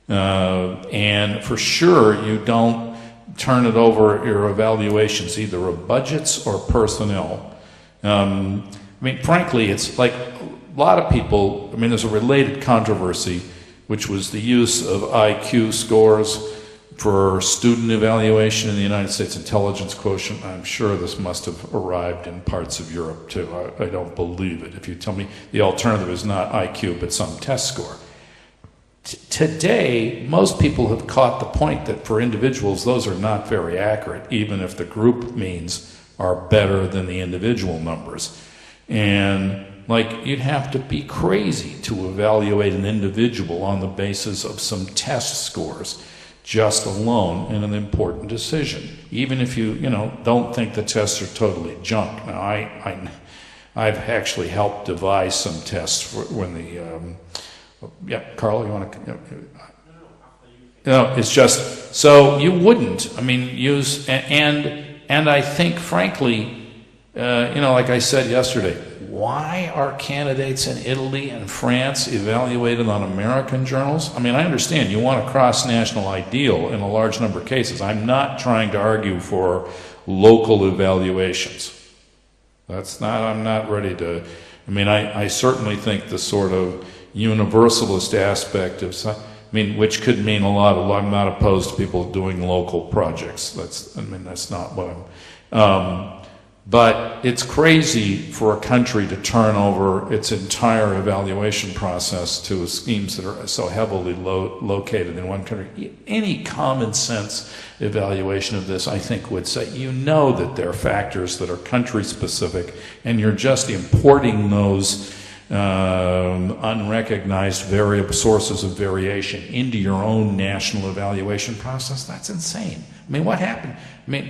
And for sure, you don't turn it over your evaluations, either of budgets or personnel. I mean, frankly, it's like a lot of people, I mean, there's a related controversy, which was the use of IQ scores for student evaluation in the United States intelligence quotient. I'm sure this must have arrived in parts of Europe too. I don't believe it. If you tell me the alternative is not IQ, but some test score. Today, most people have caught the point that for individuals, those are not very accurate, even if the group means are better than the individual numbers. And like, you'd have to be crazy to evaluate an individual on the basis of some test scores just alone in an important decision, even if you don't think the tests are totally junk. Now, I've actually helped devise some tests for when the yeah, Carl, you want to? No, it's just so you wouldn't. I mean, use and I think, frankly, like I said yesterday, why are candidates in Italy and France evaluated on American journals? I mean, I understand you want a cross-national ideal in a large number of cases. I'm not trying to argue for local evaluations. I'm not ready to, I mean, I certainly think the sort of universalist aspect of, which could mean a lot. I'm not opposed to people doing local projects. That's not what I'm, but it's crazy for a country to turn over its entire evaluation process to schemes that are so heavily located in one country. Any common sense evaluation of this, I think, would say, that there are factors that are country specific, and you're just importing those unrecognized sources of variation into your own national evaluation process. That's insane. I mean, what happened?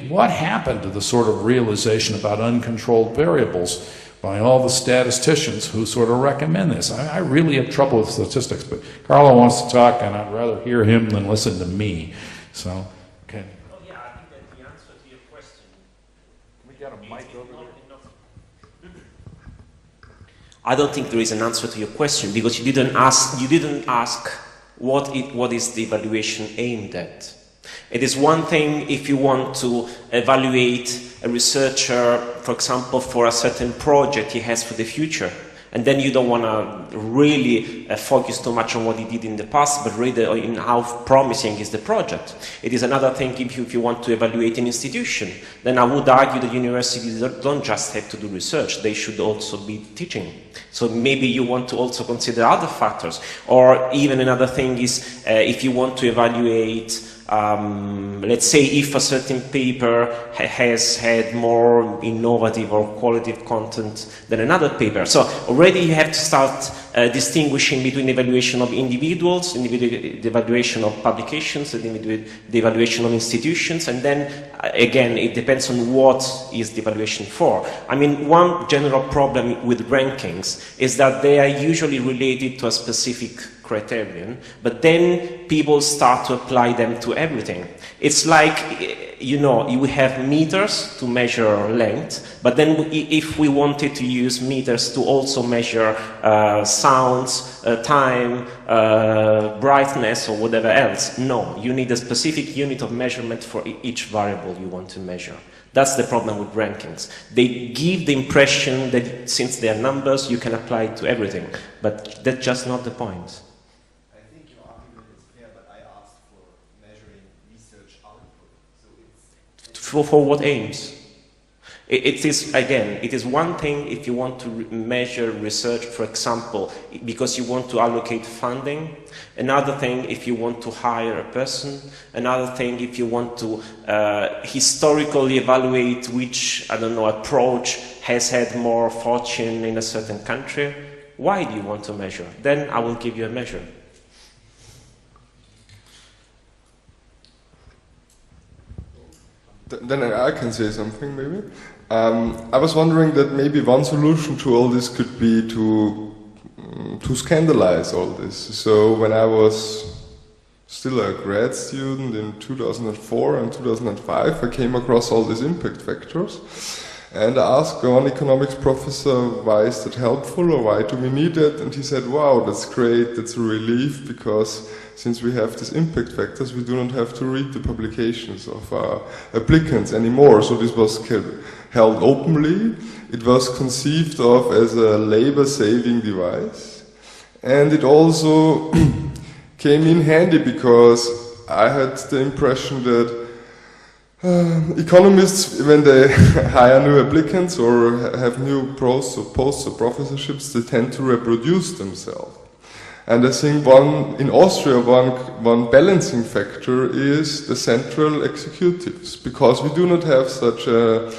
What happened to the sort of realization about uncontrolled variables by all the statisticians who sort of recommend this? I really have trouble with statistics, but Carlo wants to talk, and I'd rather hear him than listen to me. So, okay. Oh, yeah, I think that the answer to your question. We got a mic over there. I don't think there is an answer to your question because you didn't ask what is the evaluation aimed at. It is one thing if you want to evaluate a researcher, for example, for a certain project he has for the future, and then you don't want to really focus too much on what he did in the past, but rather in how promising is the project. It is another thing if you want to evaluate an institution. Then I would argue that universities don't just have to do research, they should also be teaching. So maybe you want to also consider other factors. Or even another thing is if you want to evaluate, let's say if a certain paper has had more innovative or qualitative content than another paper. So already you have to start distinguishing between the evaluation of individuals, the evaluation of publications, the evaluation of institutions, and then again it depends on what is the evaluation for. I mean, one general problem with rankings is that they are usually related to a specific criterion, but then people start to apply them to everything. It's like, you have meters to measure length, but then if we wanted to use meters to also measure sounds, time, brightness, or whatever else, no, you need a specific unit of measurement for each variable you want to measure. That's the problem with rankings. They give the impression that since they are numbers, you can apply it to everything, but that's just not the point. For what aims? It is, again, it is one thing if you want to measure research, for example, because you want to allocate funding. Another thing if you want to hire a person. Another thing if you want to historically evaluate which, I don't know, approach has had more fortune in a certain country. Why do you want to measure? Then I will give you a measure. Then I can say something, maybe. I was wondering that maybe one solution to all this could be to scandalize all this. So when I was still a grad student in 2004 and 2005, I came across all these impact factors. And I asked one economics professor, why is that helpful or why do we need it? And he said, wow, that's great, that's a relief, because since we have these impact factors, we do not have to read the publications of applicants anymore. So this was held openly. It was conceived of as a labor-saving device. And it also came in handy because I had the impression that economists, when they hire new applicants or have new posts or professorships, they tend to reproduce themselves. And I think in Austria, one balancing factor is the central executives, because we do not have such a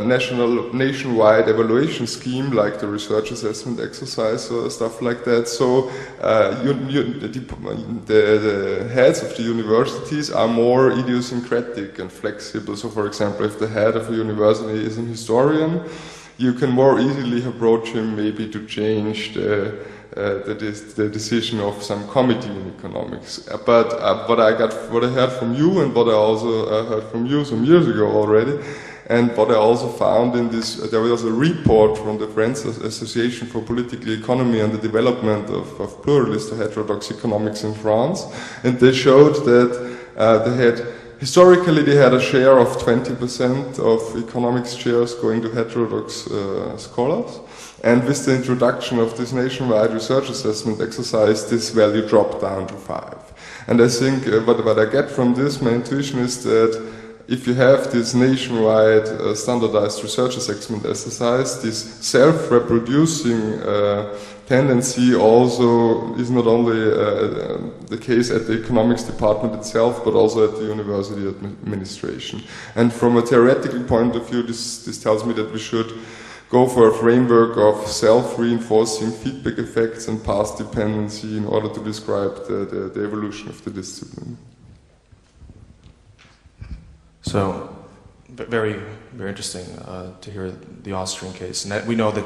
nationwide evaluation scheme like the research assessment exercise or stuff like that. So the heads of the universities are more idiosyncratic and flexible. So for example, if the head of a university is an historian, you can more easily approach him maybe to change the decision of some committee in economics. But what I heard from you and what I also heard from you some years ago already, and what I also found in this, there was a report from the French Association for Political Economy and the Development of Pluralist or Heterodox Economics in France, and they showed that historically they had a share of 20% of economics chairs going to heterodox scholars. And with the introduction of this nationwide research assessment exercise, this value dropped down to 5. And I think what I get from this, my intuition is that if you have this nationwide standardized research assessment exercise, this self-reproducing tendency also is not only the case at the economics department itself, but also at the university administration. And from a theoretical point of view, this tells me that we should go for a framework of self-reinforcing feedback effects and past dependency in order to describe the evolution of the discipline. So, very, very interesting to hear the Austrian case. And we know that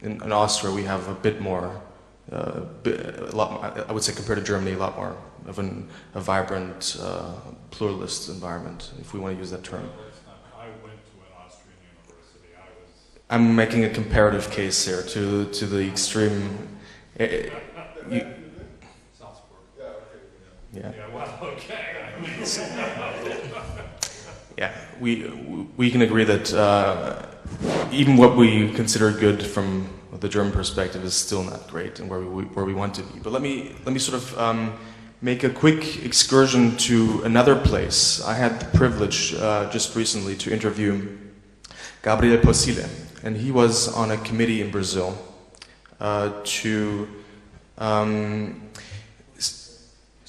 in Austria we have a bit more, a lot more, I would say compared to Germany, a lot more of a vibrant pluralist environment, if we want to use that term. I'm making a comparative case here to the extreme. Yeah. Well, okay. Yeah, we can agree that even what we consider good from the German perspective is still not great and where we want to be. But let me sort of make a quick excursion to another place. I had the privilege just recently to interview Gabriel Posile, and he was on a committee in Brazil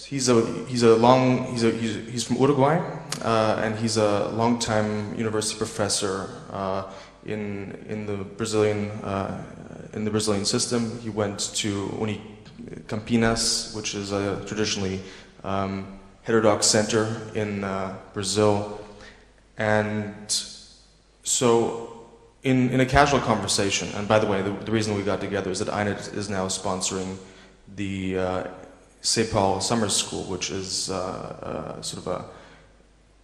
He's from Uruguay, and he's a longtime university professor in the Brazilian system. He went to Campinas, which is a traditionally heterodox center in Brazil, and so in a casual conversation. And by the way, the reason we got together is that INET is now sponsoring the St. Paul Summer School, which is sort of a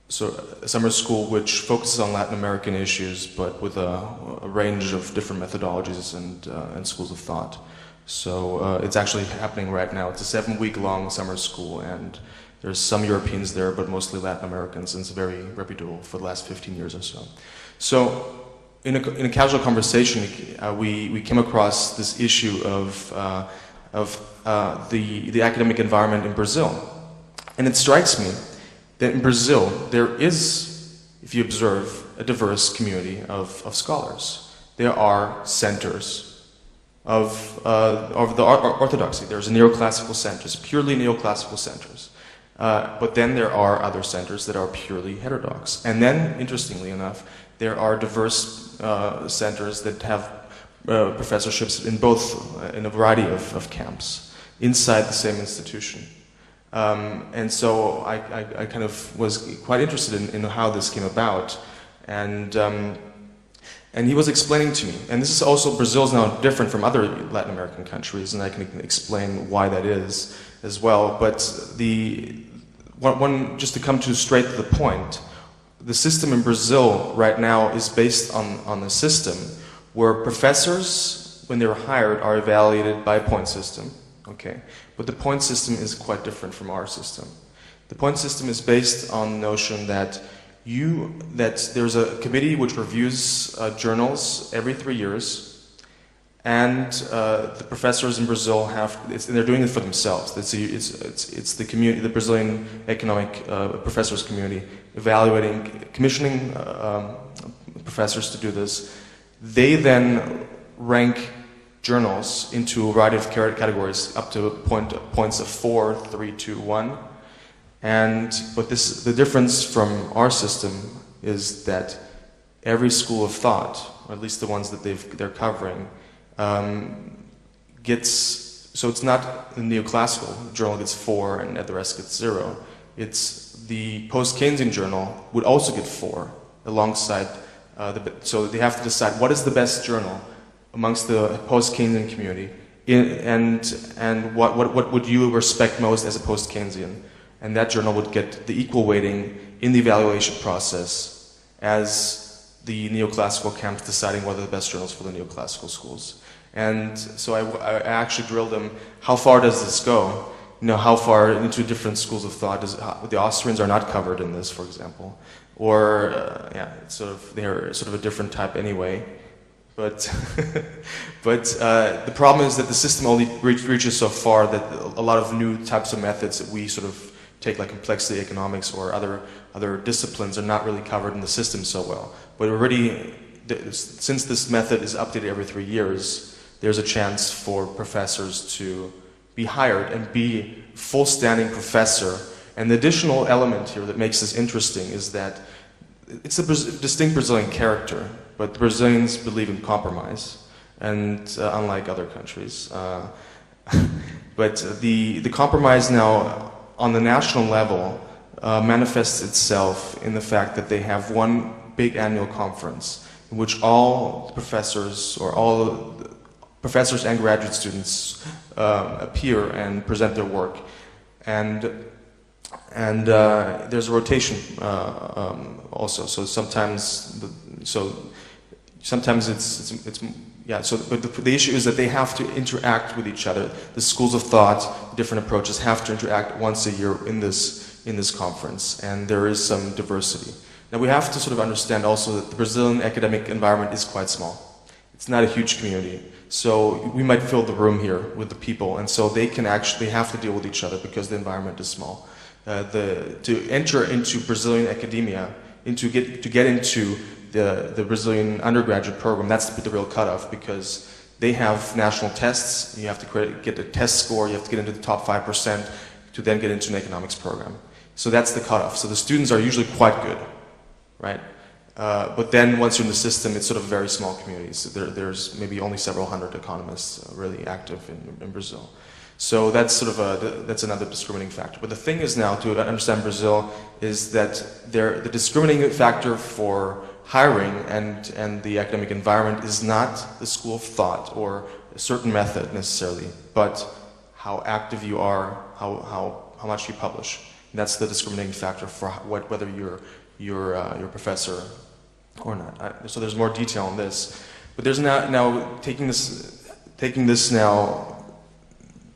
summer school which focuses on Latin American issues, but with a range of different methodologies and schools of thought. So it's actually happening right now. It's a 7-week-long summer school, and there's some Europeans there, but mostly Latin Americans, and it's very reputable for the last 15 years or so. So in a casual conversation, we came across this issue of the academic environment in Brazil. And it strikes me that in Brazil there is, if you observe, a diverse community of scholars. There are centers of the orthodoxy. There's neoclassical centers, purely neoclassical centers. But then there are other centers that are purely heterodox. And then, interestingly enough, there are diverse centers that have professorships in in a variety of camps inside the same institution. And so I kind of was quite interested in how this came about. And he was explaining to me, and this is also, Brazil is now different from other Latin American countries, and I can explain why that is as well. But just to come straight to the point, the system in Brazil right now is based on the system where professors, when they're hired, are evaluated by a point system. Okay, but the point system is quite different from our system. The point system is based on the notion that there's a committee which reviews journals every 3 years, and the professors in Brazil they're doing it for themselves. It's the community, the Brazilian economic professors community, commissioning professors to do this. They then rank journals into a variety of categories up to points of 4, 3, 2, 1. But the difference from our system is that every school of thought, or at least the ones that they're covering, so it's not the neoclassical journal gets 4 and the rest gets 0. It's the post-Keynesian journal would also get 4 alongside. So they have to decide what is the best journal amongst the post-Keynesian community, and what would you respect most as a post-Keynesian. And that journal would get the equal weighting in the evaluation process as the neoclassical camps deciding what are the best journals for the neoclassical schools. And so I actually drilled them, how far does this go? How far into different schools of thought the Austrians are not covered in this, for example. Or, they're sort of a different type anyway. But the problem is that the system only reaches so far that a lot of new types of methods that we sort of take, like complexity economics or other disciplines, are not really covered in the system so well. But already, since this method is updated every 3 years, there's a chance for professors to be hired and be full-standing professor. And the additional element here that makes this interesting is that it's a distinct Brazilian character, but the Brazilians believe in compromise, and unlike other countries. But the compromise now on the national level manifests itself in the fact that they have one big annual conference in which all professors and graduate students appear and present their work, and there's a rotation also. So sometimes but the issue is that they have to interact with each other. The schools of thought, different approaches, have to interact once a year in this conference, and there is some diversity. Now we have to sort of understand also that the Brazilian academic environment is quite small. It's not a huge community, so we might fill the room here with the people, and so they can actually have to deal with each other because the environment is small. To enter into Brazilian academia, to get into the Brazilian undergraduate program, that's the real cutoff, because they have national tests. You have to get a test score, you have to get into the top 5% to then get into an economics program. So that's the cutoff. So the students are usually quite good, right? But then once you're in the system, it's sort of very small communities. There's maybe only several hundred economists really active in Brazil. So that's sort of that's another discriminating factor. But the thing is now, to understand Brazil, is that the discriminating factor for hiring and the academic environment is not the school of thought or a certain method necessarily, but how active you are, how much you publish. And that's the discriminating factor for whether you're a professor or not. So there's more detail on this, but there's now taking this now.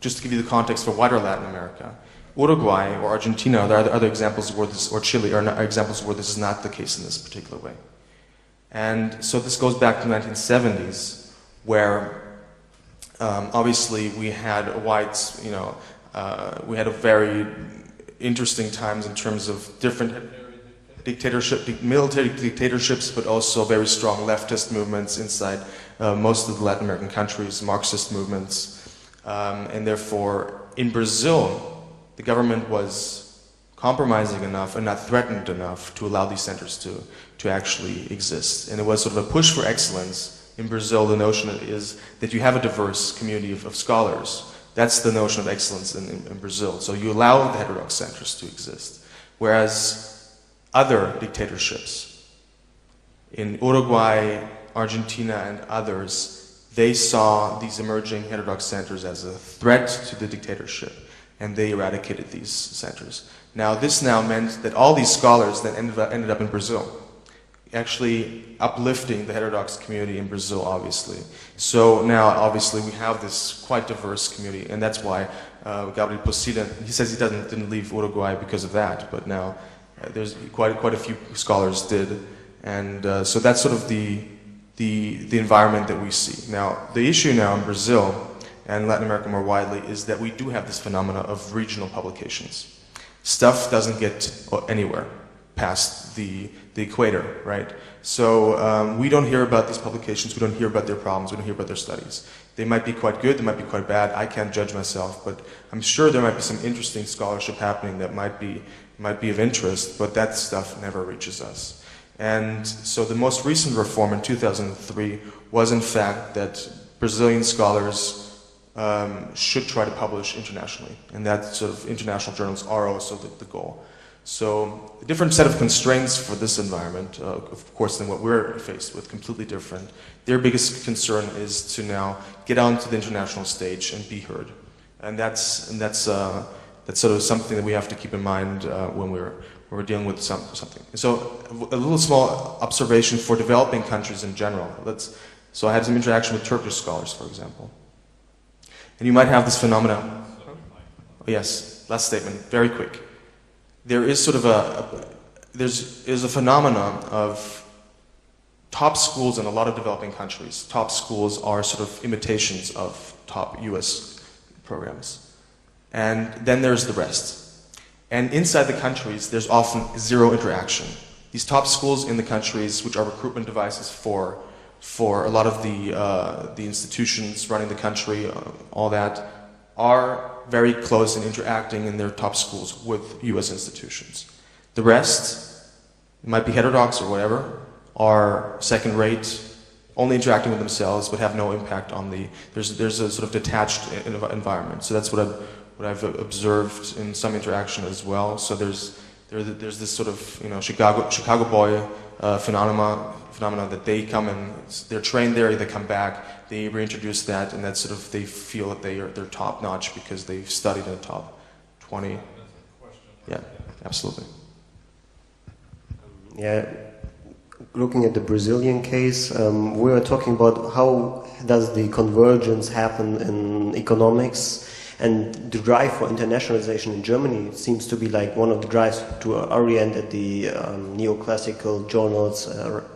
Just to give you the context for wider Latin America, Uruguay or Argentina are other examples where this, or Chile are examples where this is not the case in this particular way. And so this goes back to the 1970s, where obviously we had we had a very interesting times in terms of different. military dictatorships, but also very strong leftist movements inside most of the Latin American countries, Marxist movements. And therefore, in Brazil, the government was compromising enough and not threatened enough to allow these centers to actually exist. And it was sort of a push for excellence. In Brazil, the notion is that you have a diverse community of scholars. That's the notion of excellence in Brazil. So you allow the heterodox centers to exist. Whereas other dictatorships, in Uruguay, Argentina, and others, they saw these emerging heterodox centers as a threat to the dictatorship, and they eradicated these centers. Now, this now meant that all these scholars then ended up in Brazil, actually uplifting the heterodox community in Brazil, obviously. So now, obviously, we have this quite diverse community, and that's why Gabriel Posida, he says he didn't leave Uruguay because of that, but now there's quite a few scholars did, and so that's sort of the environment that we see. Now, the issue now in Brazil and Latin America more widely is that we do have this phenomena of regional publications. Stuff doesn't get anywhere past the equator, right? So we don't hear about these publications, we don't hear about their problems, we don't hear about their studies. They might be quite good, they might be quite bad, I can't judge myself, but I'm sure there might be some interesting scholarship happening that might be of interest, but that stuff never reaches us. And so the most recent reform in 2003 was in fact that Brazilian scholars should try to publish internationally, and that sort of international journals are also the goal. So a different set of constraints for this environment, of course, than what we're faced with, completely different. Their biggest concern is to now get onto the international stage and be heard, and that's sort of something that we have to keep in mind when we're dealing with something. So a little small observation for developing countries in general. So I had some interaction with Turkish scholars, for example. And you might have this phenomenon. Oh, yes, last statement, very quick. There is sort of there's a phenomenon of top schools in a lot of developing countries. Top schools are sort of imitations of top US programs. And then there's the rest. And inside the countries, there's often zero interaction. These top schools in the countries, which are recruitment devices for a lot of the institutions running the country, all that, are very close in interacting in their top schools with US institutions. The rest, it might be heterodox or whatever, are second rate, only interacting with themselves but have no impact on there's a sort of detached environment. So that's what I've observed in some interaction as well. So there's this sort of Chicago boy phenomena that they come and they're trained there, they come back, they reintroduce that, and that's sort of they feel that they're top notch because they've studied in the top 20. Yeah, absolutely. Yeah, looking at the Brazilian case, we were talking about how does the convergence happen in economics. And the drive for internationalization in Germany seems to be like one of the drives to orient at the neoclassical journals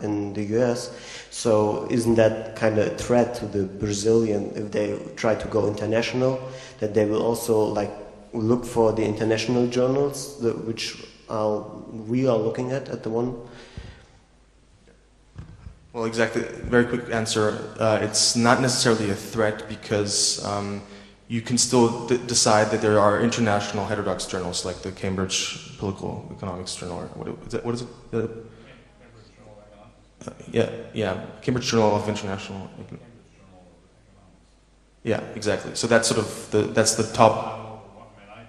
in the US. So isn't that kind of a threat to the Brazilian, if they try to go international, that they will also like look for the international journals, which we are looking at the one? Well, exactly. Very quick answer. It's not necessarily a threat because you can still decide that there are international heterodox journals like the Cambridge Political Economics Journal, or what is it? Cambridge Journal of Economics. Cambridge Journal of International. Yeah, exactly. So that's sort of that's the top. I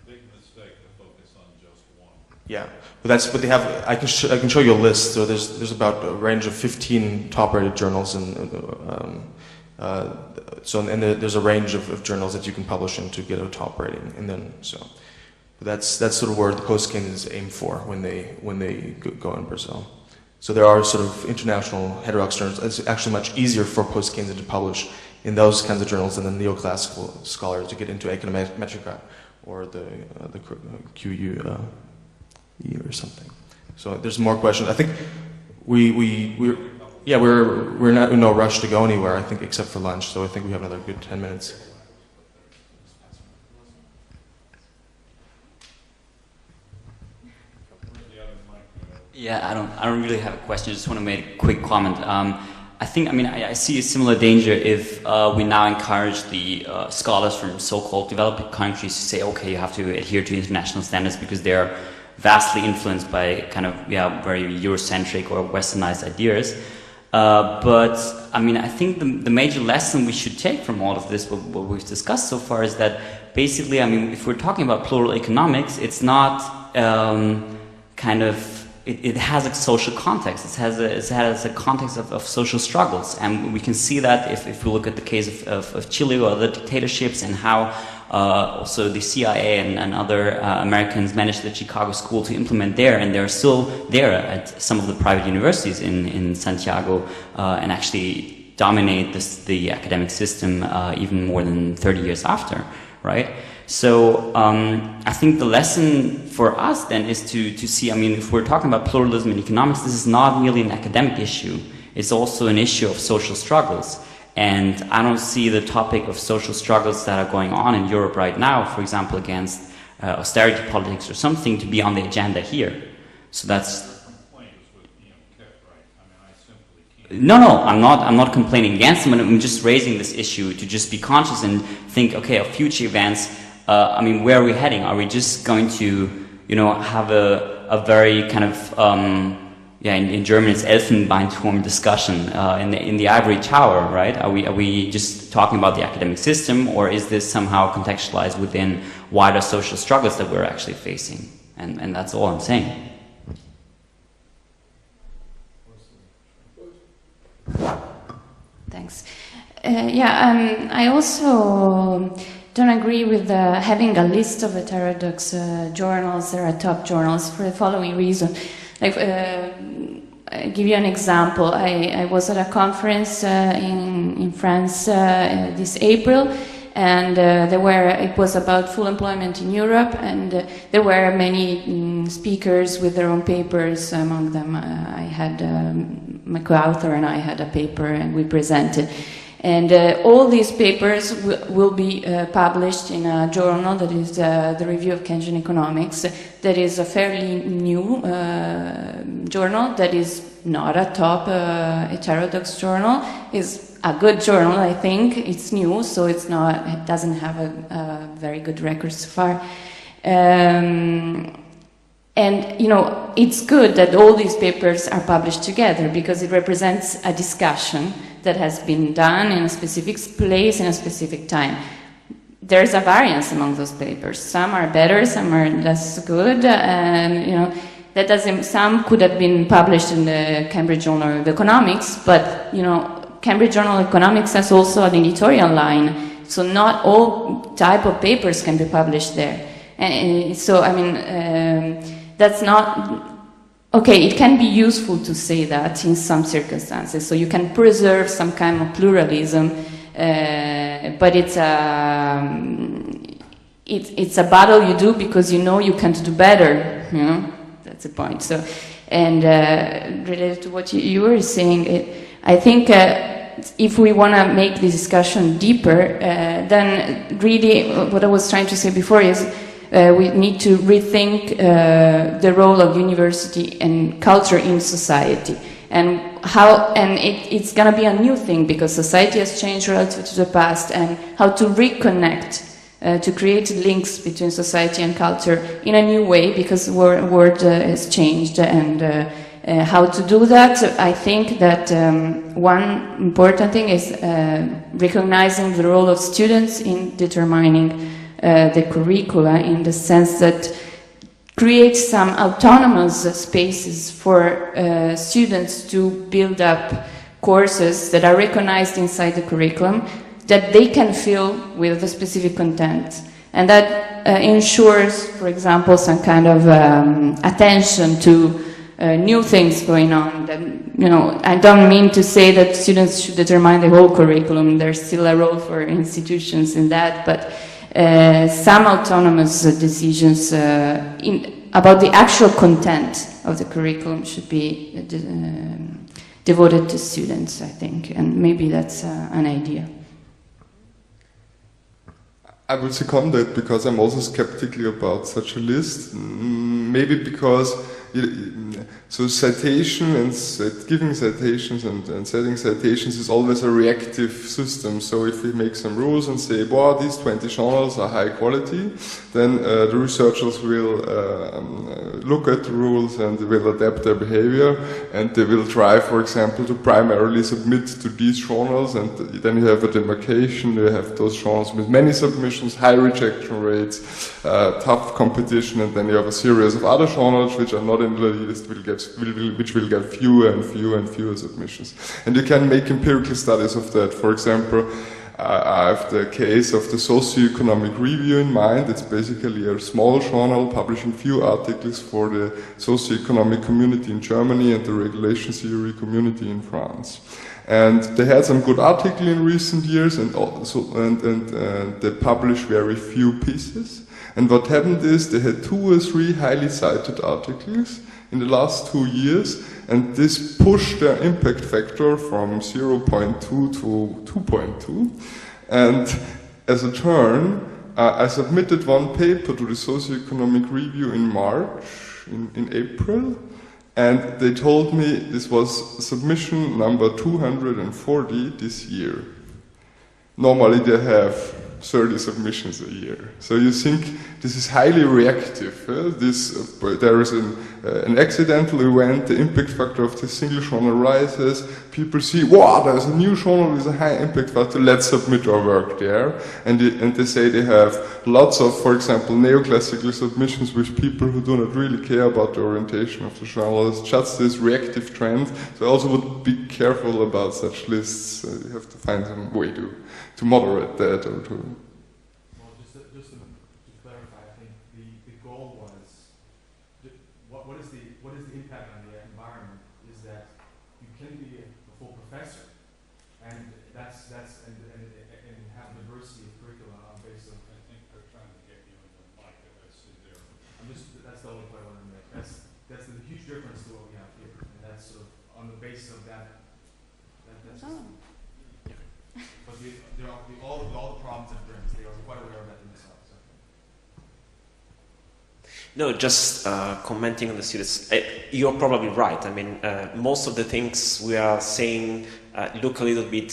big mistake to focus on just one. Yeah, but that's what they have. I can show you a list. So there's about a range of 15 top-rated journals and. There's a range of journals that you can publish in to get a top rating, and then that's sort of where the post-Keynesians aim for when they go in Brazil. So there are sort of international heterodox journals. It's actually much easier for post-Keynesians to publish in those kinds of journals than the neoclassical scholars to get into Econometrica or the QU or something. So there's more questions. I think we're not in no rush to go anywhere, I think, except for lunch. So I think we have another good 10 minutes. Yeah, I don't really have a question. I just want to make a quick comment. I see a similar danger if we now encourage the scholars from so-called developing countries to say, okay, you have to adhere to international standards because they're vastly influenced by kind of very Eurocentric or westernized ideas. But I think the major lesson we should take from all of this, what we've discussed so far, is that basically, if we're talking about plural economics, it's not it has a social context. It has a context of social struggles, and we can see that if we look at the case of Chile or other dictatorships, and how also the CIA and other Americans managed the Chicago School to implement there, and they're still there at some of the private universities in Santiago, and actually dominate the academic system even more than 30 years after, right? So I think the lesson for us then is to see, if we're talking about pluralism in economics, this is not really an academic issue. It's also an issue of social struggles. And I don't see the topic of social struggles that are going on in Europe right now, for example, against austerity politics or something, to be on the agenda here. So that's... No, I'm not complaining against them. I'm just raising this issue to just be conscious and think, okay, of future events. Where are we heading? Are we just going to, have a very kind of, in German it's Elfenbeinturm discussion in the ivory tower, right? Are we just talking about the academic system, or is this somehow contextualized within wider social struggles that we're actually facing? And that's all I'm saying. Thanks. I also don't agree with having a list of heterodox journals that are top journals for the following reason. I'll give you an example. I was at a conference in France this April, and it was about full employment in Europe, and there were many speakers with their own papers. Among them, I had my co-author and I had a paper, and we presented. And all these papers will be published in a journal that is the Review of Keynesian Economics. That is a fairly new journal. That is not a top heterodox journal. It's a good journal, I think. It's new, so it doesn't have a very good record so far. And it's good that all these papers are published together, because it represents a discussion that has been done in a specific place in a specific time. There's a variance among those papers. Some are better, some are less good, and that doesn't. Some could have been published in the Cambridge Journal of Economics, but Cambridge Journal of Economics has also an editorial line, so not all type of papers can be published there. And so that's not. Okay, it can be useful to say that in some circumstances, so you can preserve some kind of pluralism, but it's a battle you do because you can't do better. That's the point. So, and related to what you were saying, I think if we want to make the discussion deeper, then really what I was trying to say before is. We need to rethink the role of university and culture in society, and it's going to be a new thing because society has changed relative to the past, and how to reconnect, to create links between society and culture in a new way because the world has changed, and how to do that. I think that one important thing is recognizing the role of students in determining the curricula, in the sense that creates some autonomous spaces for students to build up courses that are recognized inside the curriculum, that they can fill with the specific content. And that ensures, for example, some kind of attention to new things going on. That, I don't mean to say that students should determine the whole curriculum. There's still a role for institutions in that, but some autonomous decisions about the actual content of the curriculum should be devoted to students, I think, and maybe that's an idea. I will second that because I'm also skeptical about such a list. Maybe because so citation and giving citations and setting citations is always a reactive system. So if we make some rules and say, "Wow, these 20 journals are high quality," then the researchers will look at the rules and they will adapt their behavior, and they will try, for example, to primarily submit to these journals, and then you have a demarcation. You have those journals with many submissions, high rejection rates, tough competition, and then you have a series of other journals which are not in the list, which will get fewer and fewer and fewer submissions. And you can make empirical studies of that. For example, I have the case of the Socioeconomic Review in mind. It's basically a small journal publishing few articles for the socioeconomic community in Germany and the regulation theory community in France. And they had some good articles in recent years, and they published very few pieces. And what happened is they had 2 or 3 highly cited articles in the last 2 years, and this pushed their impact factor from 0.2 to 2.2. And as a turn, I submitted one paper to the Socioeconomic Review in March, in April, and they told me this was submission number 240 this year. Normally they have 30 submissions a year. So you think this is highly reactive. There is an accidental event, the impact factor of this single journal rises, people see, wow, there's a new journal with a high impact factor, let's submit our work there. And they say they have lots of, for example, neoclassical submissions with people who do not really care about the orientation of the journal. It's just this reactive trend. So I also would be careful about such lists. You have to find some way to moderate that or to... Well, just to clarify, I think the goal was, what is the impact on the environment is that you can be a full professor, and that's and have diversity of curricula based on. I think they're trying to get you in the mic that I see there. That's the only point I want to make. That's the huge difference to what we have here, and that's sort of on the basis of that. That's just, but all the problems it brings, they are quite aware of that themselves. No, just commenting on the students. You're probably right. I mean, most of the things we are saying look a little bit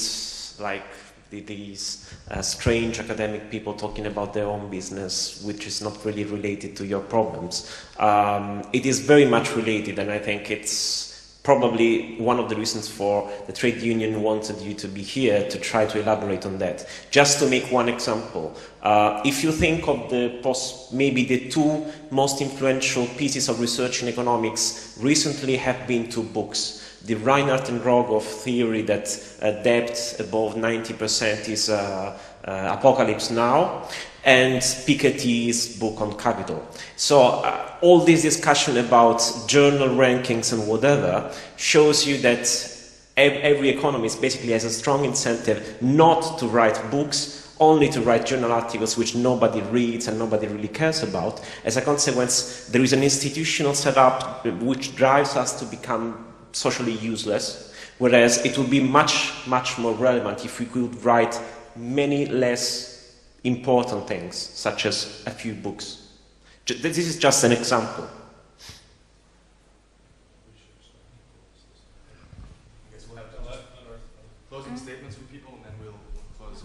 like these strange academic people talking about their own business, which is not really related to your problems. It is very much related, and I think it's probably one of the reasons for the trade union wanted you to be here to try to elaborate on that. Just to make one example, if you think of maybe the 2 most influential pieces of research in economics recently have been 2 books. The Reinhardt and Rogoff theory that debt above 90% is apocalypse now, and Piketty's book on capital. So all this discussion about journal rankings and whatever shows you that every economist basically has a strong incentive not to write books, only to write journal articles which nobody reads and nobody really cares about. As a consequence, there is an institutional setup which drives us to become socially useless, whereas it would be much, much more relevant if we could write many less important things, such as a few books. This is just an example. I guess we'll have closing statements from people, and then we'll close.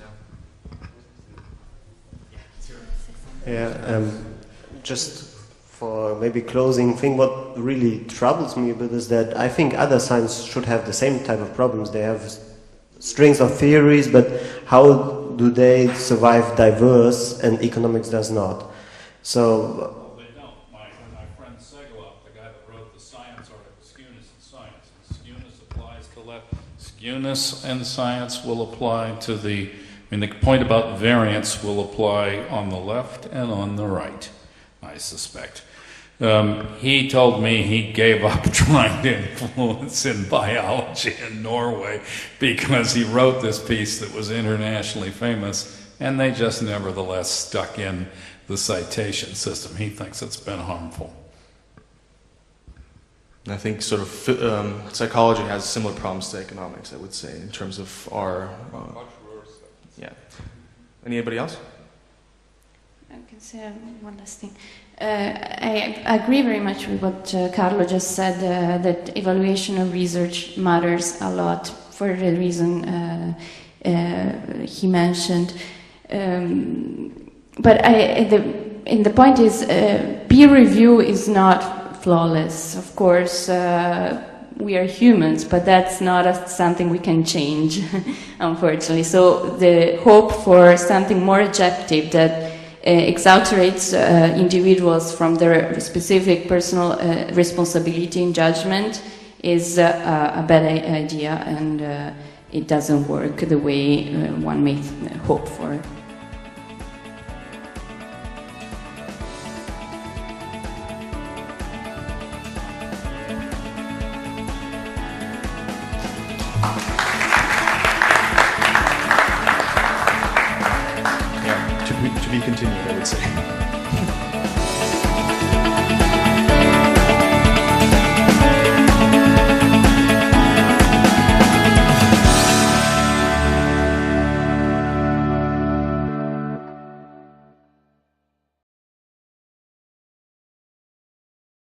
Yeah, just for maybe closing thing, what really troubles me a bit is that I think other science should have the same type of problems. They have strings of theories, but how do they survive diverse, and economics does not? So well, they don't. My friend Segalov, the guy that wrote the science article, skewness in science, and skewness applies to left. Skewness and science will apply to the point about variance will apply on the left and on the right, I suspect. He told me he gave up trying to influence in biology in Norway because he wrote this piece that was internationally famous, and they just nevertheless stuck in the citation system. He thinks it's been harmful. I think sort of psychology has similar problems to economics, I would say, in terms of our... much worse. Yeah. Anybody else? Okay. can say one last thing. I agree very much with what Carlo just said, that evaluation of research matters a lot for the reason he mentioned. But the point is, peer review is not flawless. Of course, we are humans, but that's not something we can change, unfortunately. So the hope for something more objective that exaggerates individuals from their specific personal responsibility and judgment is a bad idea, and it doesn't work the way one may hope for. To be continued.